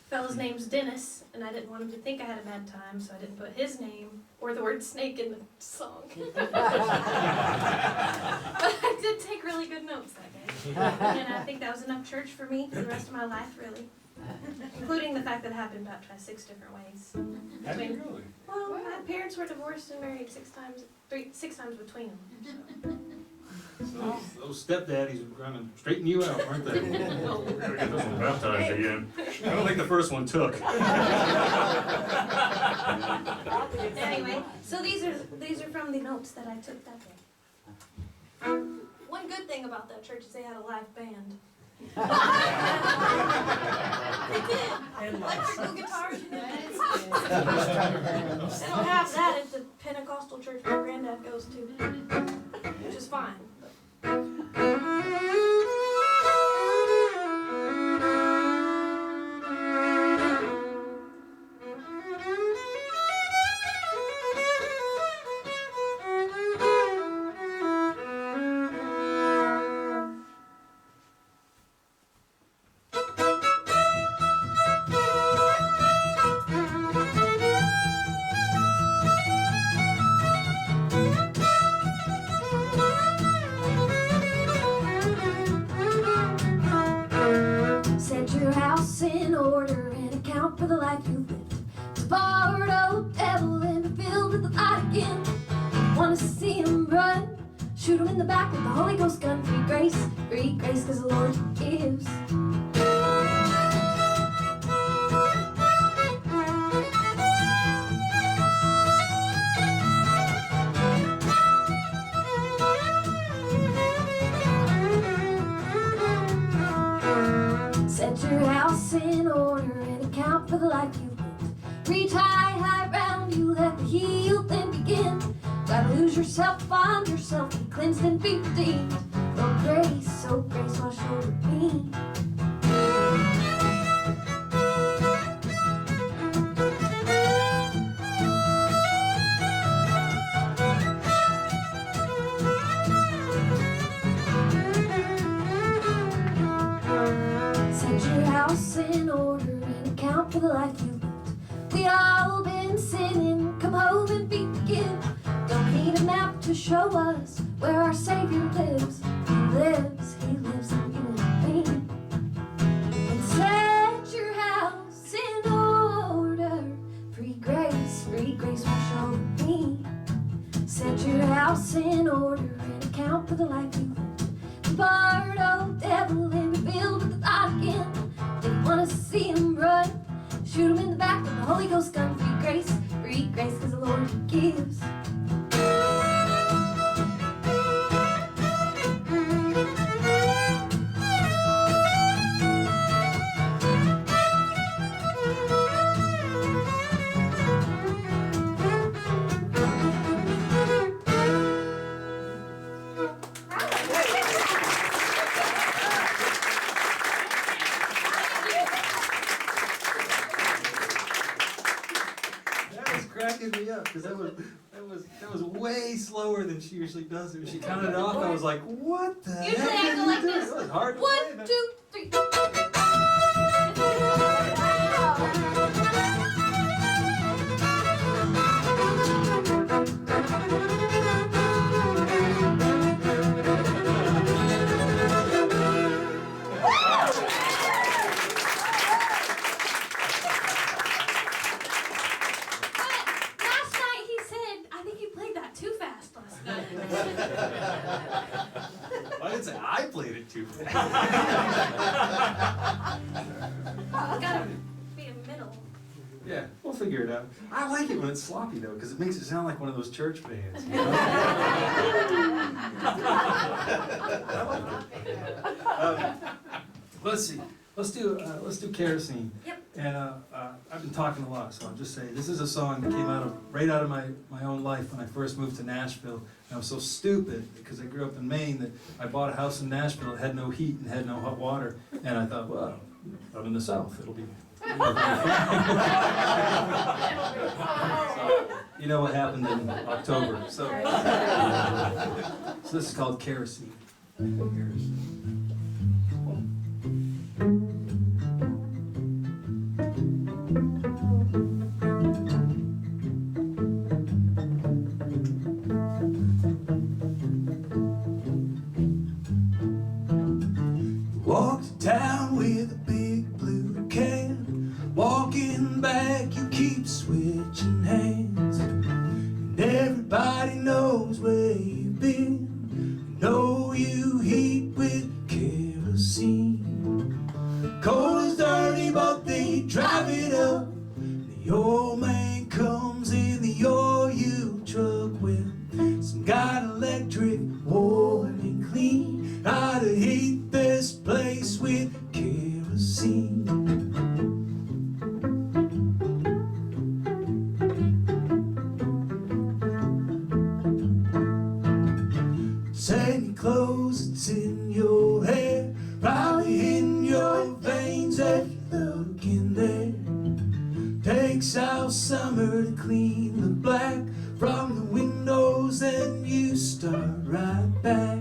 fella's name's Dennis, and I didn't want him to think I had a bad time, so I didn't put his name or the word snake in the song. But I did take really good notes that day. And I think that was enough church for me for the rest of my life, really. Including the fact that I have been baptized 6 different ways. Have you really? Well, my parents were divorced and married 6 times between them. So those stepdaddies were trying to straighten you out, weren't they? Oh, we're gonna get this one baptized again. I don't think the first one took. Anyway, so these are from the notes that I took that day. One good thing about that church is they had a live band. They did. Electrical guitars, you know. They don't have that at the Pentecostal church my granddad goes to, which is fine. Set your house in order and account for the life you lived. It's borrowed old devil and be filled with the light again. Wanna see him run? Shoot him in the back with the Holy Ghost gun. Free grace, cause the Lord gives. Set your house in order and account for the life you lived. Reach high round you, let the healed then begin. Gotta lose yourself, find yourself, be cleansed and be redeemed. Oh grace, wash over me. Set your house in order and account for the life you lived. We all been sinning, come home and be forgiven. Don't need a map to show us where our Savior lives. He lives in you and me. And set your house in order. Free grace, wash over me. Set your house in order and account for the life you lived. Borrowed old devil and be filled with the light again. If you wanna see him run, shoot him in the back with the Holy Ghost gun. Free grace, cause the Lord gives. That was cracking me up because that was way slower than she usually does it. When she counted it off, I was like, "What the Usually heck I did go you like do?" this. It was hard to 1, play, 2, 3. Last night he said, I think you played that too fast last night. I didn't say I played it too fast. It's gotta be a middle. Yeah, we'll figure figure it out. I like it when it's sloppy though, because it makes it sound like one of those church bands. You know? Let's see. Let's do Kerosene. Yep. And I've been talking a lot, so I'll just say this is a song that came right out of my own life when I first moved to Nashville. And I was so stupid because I grew up in Maine that I bought a house in Nashville that had no heat and had no hot water. And I thought, well, I'm in the South. It'll be so, you know what happened in October. So this is called Kerosene. Kerosene. Walked down with a big blue can. Walking back, you keep switching hands. And everybody knows where you've been. Know you heat with kerosene. Coal is dirty, but they drive it up. The old man comes in the oil truck with some got electric, warm and clean. How to heat this place with kerosene. It's in your clothes, it's in your hair, probably in your veins if you look in there. Takes out summer to clean the black from the windows, and you start right back.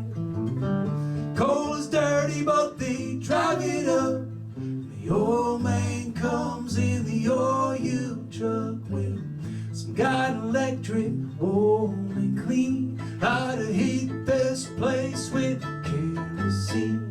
Coal is dirty, but they drive it up. The old man comes in the oil truck with some got electric, warm and clean. How to heat this place with kerosene.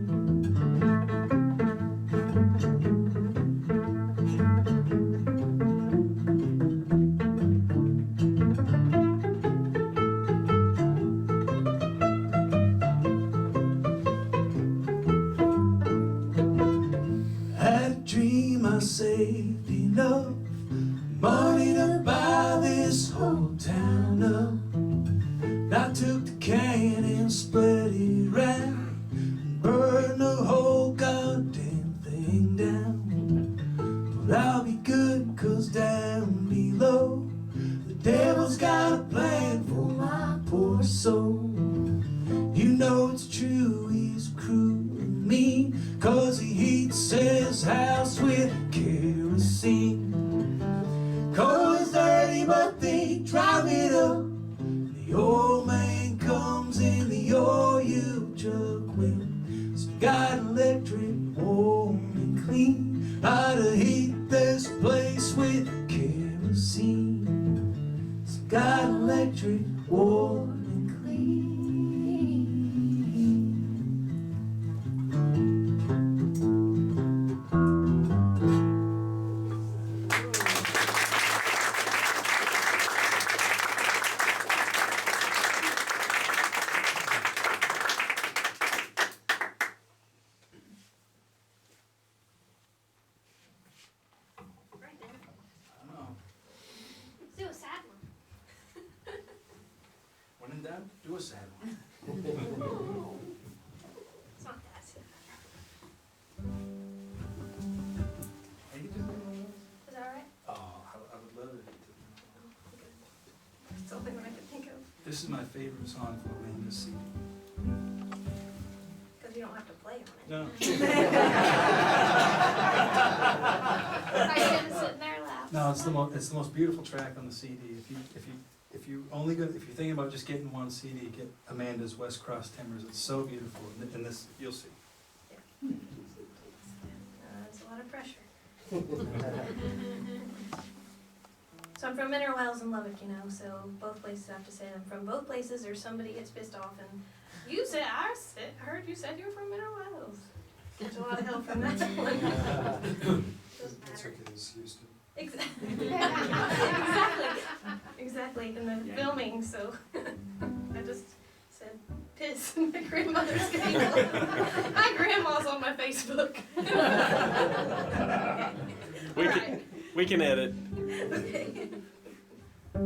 I saved enough money to buy this whole town up. I took the can and spread it round, and burned the whole goddamn thing down. But I'll be good, 'cause down below the devil's got a plan for my poor soul. You know it's true, he's cruel and mean, 'cause he heats his house with kerosene. Coal is dirty, but they drive it up. The old man comes in the oil truck with some got electric, warm and clean. How to heat this place with kerosene. Some got electric, warm and clean. Let's do a sad one. When in doubt, do a sad one. It's not that sad. Are you doing one of those? Is that alright? Oh, I would love it. It's the only one I can think of. This is my favorite song from Amanda's CD. Because you don't have to play on it. No. I can sit there and laugh. No, it's the most beautiful track on the CD. If you're thinking about just getting one CD, get Amanda's West Cross Timbers. It's so beautiful, and this you'll see. It's a lot of pressure. So I'm from Mineral Wells and Lubbock, you know, so both places have to say I'm from both places or somebody gets pissed off and I heard you said you were from Mineral Wells. There's a lot of help from that one. Doesn't matter. Exactly. Exactly, in the filming, so I just said piss and my grandmother's gonna my grandma's on my Facebook. We can edit. Okay. In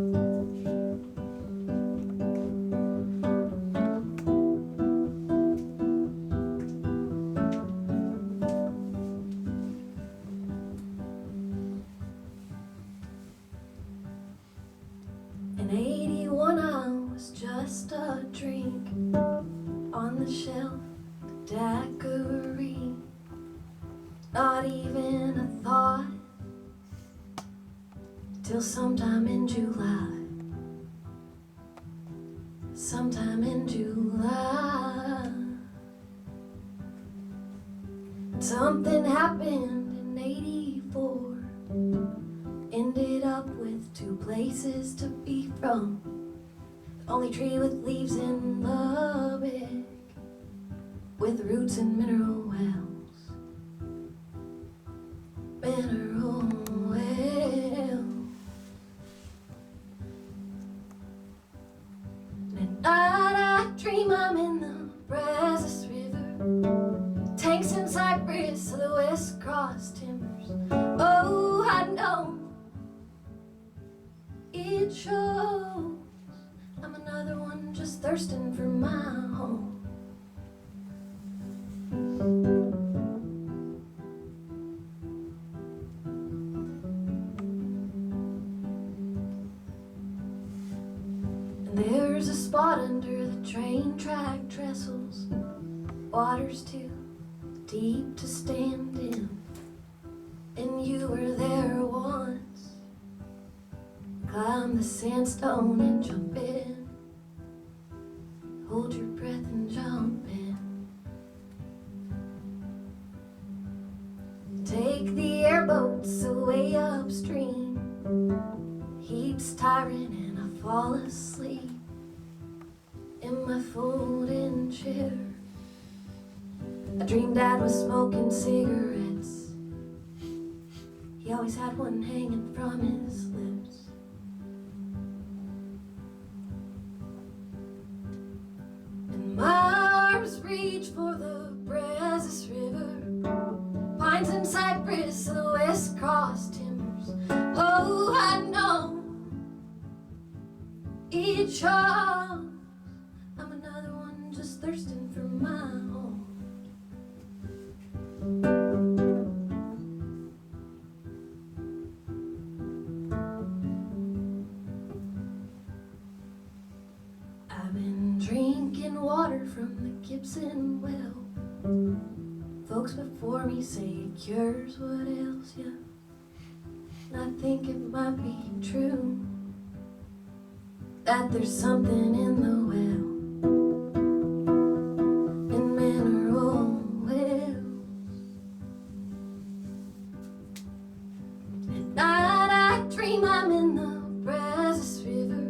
81 I was just a drink on the shelf, a daiquiri, not even a thought, till sometime in July. Sometime in July, something happened in 84. Ended up with 2 places to be from. The only tree with leaves in the big, with roots in mineral wells. Mineral wells. And at night I dream I'm in the Brazos River, tanks in Cypress of the West Cross timbers. Oh, I know it shows. I'm another one just thirsting for my home. And there's a spot under the train track trestles, water's too deep to stand in, and you were there once. Climb the sandstone and jump in, hold your breath and jump in. Take the airboats away upstream, heat's tiring and I fall asleep in my folding chair. I dreamed Dad was smoking cigarettes, he always had one hanging from his lips. My arms reach for the Brazos River, pines and cypress of the West Cross timbers. Oh, I know it shows. I'm another one just thirsting for my home. I've been drinking water from the Gibson well. Folks before me say it cures what ails ya, and I think it might be true that there's something in the well, in mineral wells. At night I dream I'm in the Brazos River,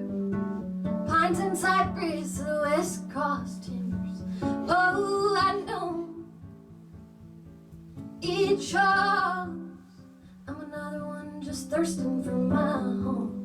pines and cypress of the West Cross timbers. Oh, I know it shows. I'm another one just thirsting for my home.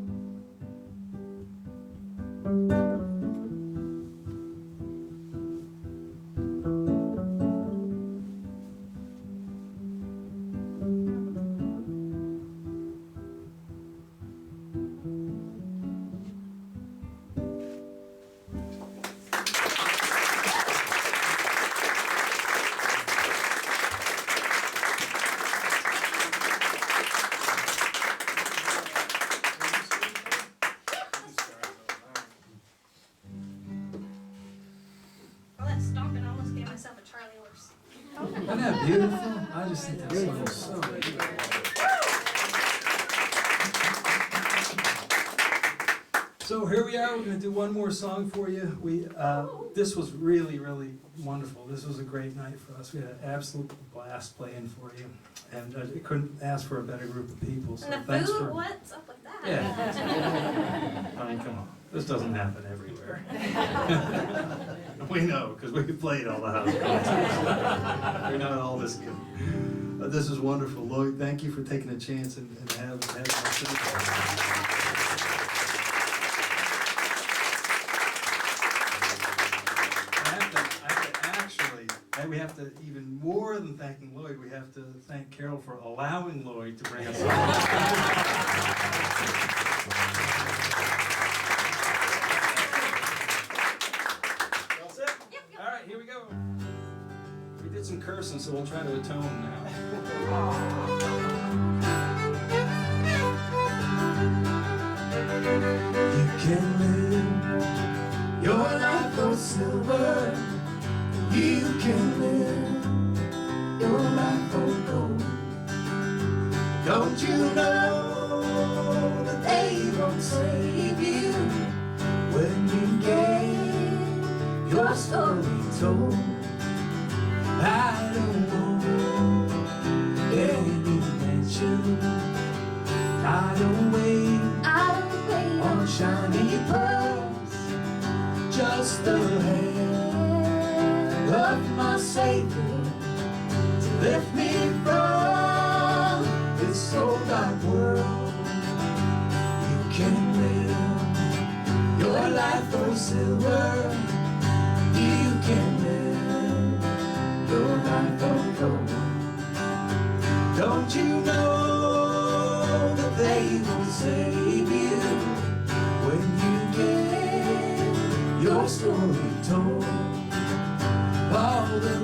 All that stomping almost gave myself a Charlie horse. Isn't that beautiful? I just think that's beautiful. So beautiful. So here we are. We're going to do one more song for you. This was really, really wonderful. This was a great night for us. We had an absolute blast playing for you, and I couldn't ask for a better group of people. So And the thanks food, for. what's up with that? Yeah. I mean, come on. This doesn't happen everywhere. We know, because we played all the house concerts. We're not all this good. This is wonderful. Lloyd, thank you for taking a chance and having us. We have to, even more than thanking Lloyd, we have to thank Carol for allowing Lloyd to bring us on. we'll try to atone now. You can live your life for silver. You can live your life for gold. Don't you know that they won't save you when you get your story told? I don't want any mention. I don't wait on shiny pearls, just the hand of my Savior to lift me from this old dark world. You can live your life for silver. You can live your life for gold. Don't you know that they will save you when you get your story told? All the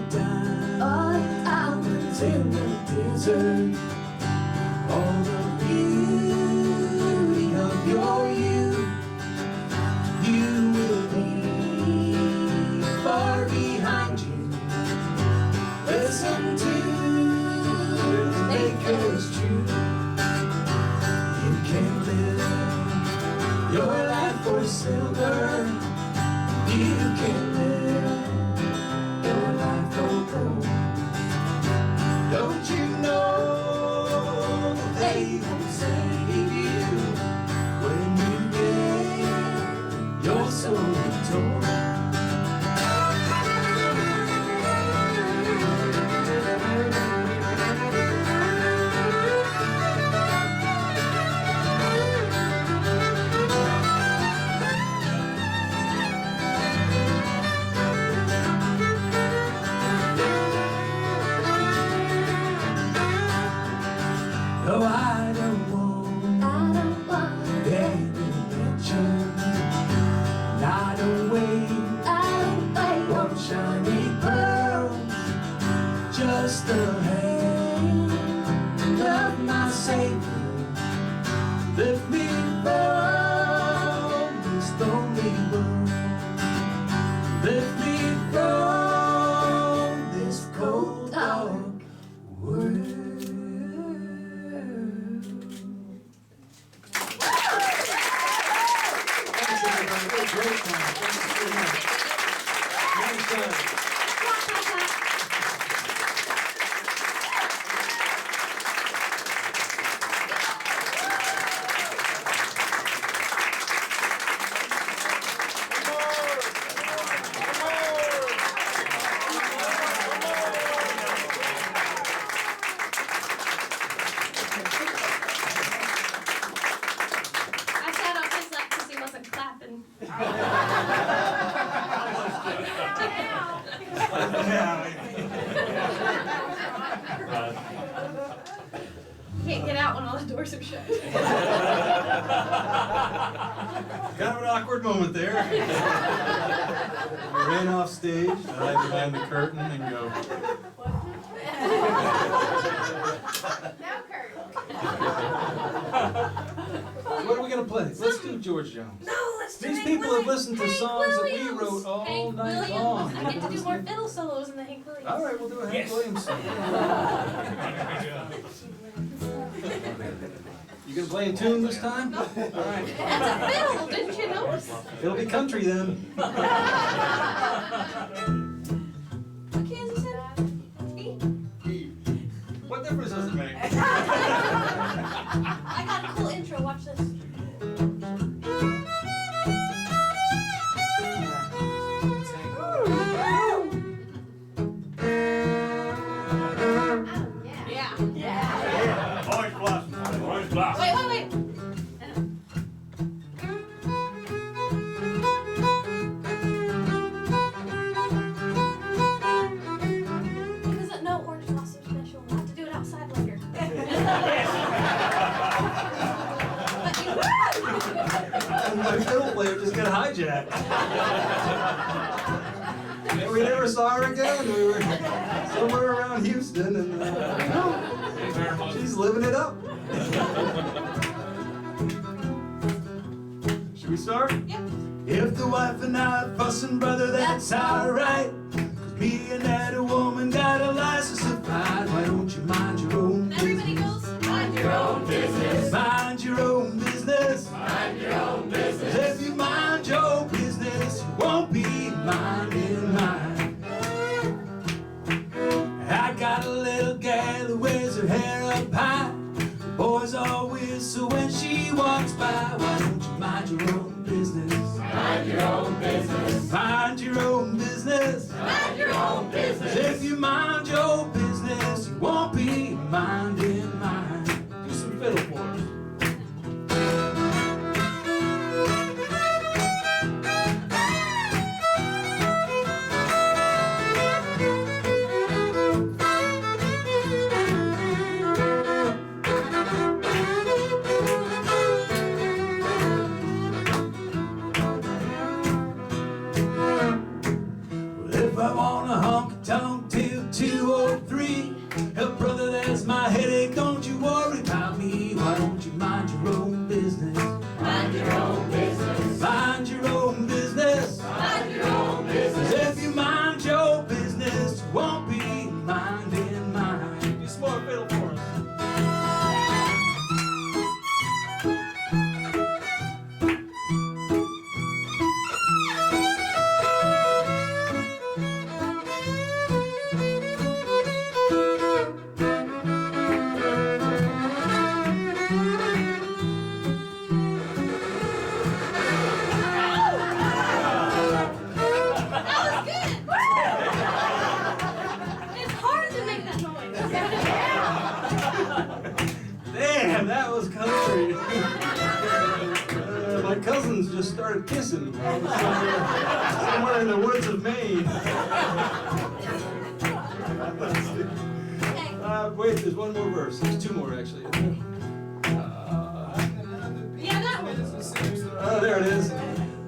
diamonds in the desert, all the beauty of your youth, you will leave far behind you. Listen to the Maker's truth. You can live your life for silver. You can live your life for gold. Don't you know that they won't save you when you get your soul told? No, I don't want any mention. And I don't wait on shiny pearls, just the hand of my Savior. Lift me from this lonely world. Lift me from this cold dark world. Great time. Thank you so much. Nice job. I sat on his lap because he wasn't clapping. You can't get out when all the doors are shut. Kind of an awkward moment there. We ran off stage, hide behind the curtain and go. Now, Kurt. What are we gonna play? Let's do George Jones. No, let's do These Hank people have Williams. listened to Hank songs that we Williams. wrote all Hank night Williams. long. I get to do more fiddle solos in the Hank Williams. All right, we'll do a Hank Williams song. You gonna play in tune this time? All right. That's a fiddle, didn't you notice? It'll be country then. What Kansas said? What difference does it make? I got a cool intro, watch this. Yeah. Orange blossom. Orange blossom. Wait. He doesn't know Orange Blossom Special. We'll have to do it outside later. My fiddle player just got hijacked. And we never saw her again. We were somewhere around Houston, and she's living it up. Should we start? Yep. If the wife and I are fussing, brother, that's alright. 'Cause me and that woman got a license to fight. Why don't you mind your own Everybody business? goes, mind your own business. Mind your own business. Mind your own business. If you mind your business, you won't be minding mine. I got a little gal who wears her hair up high. The boys all whistle when she walks by. Why don't you mind your own business? Mind your own business. Mind your own business. Mind your own business. If you mind your business, you won't be minding mine. Do some fiddle for us. Well, if I want a honky-tonk till 2 or 3, hey, brother, that's my headache, don't you worry about me. Why don't you mind your own business? Mind your own business. Mind your own business. Mind your own business. If you mind your business, you won't be minding mine. Do some more fiddle for us. That was good. It's hard to make that noise. Damn, that was country. My cousins just started kissing somewhere in the woods of Maine. Wait, there's one more verse. There's two more, actually. Yeah, that one. Oh, there it is.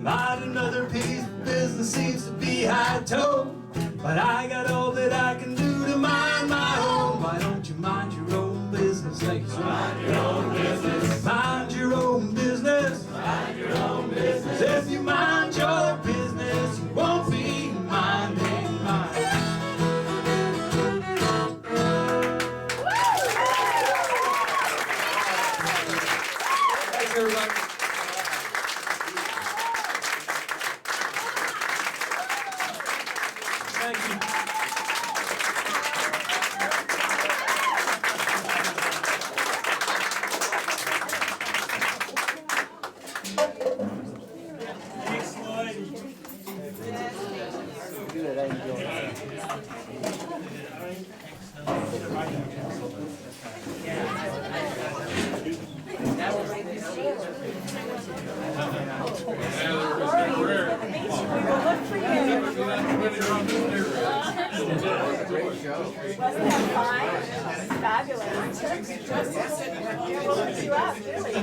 Mind another piece of business seems to be high-tone, but I got all that I can do to mind my own. Why don't you mind your own business? Thank you, sir. Mind your own business. Mind your own business. Mind your own business. If you mind your business, you won't be minding mine. Thanks, everybody. Thank you. Wasn't that fine? Fabulous. We'll look you up, really.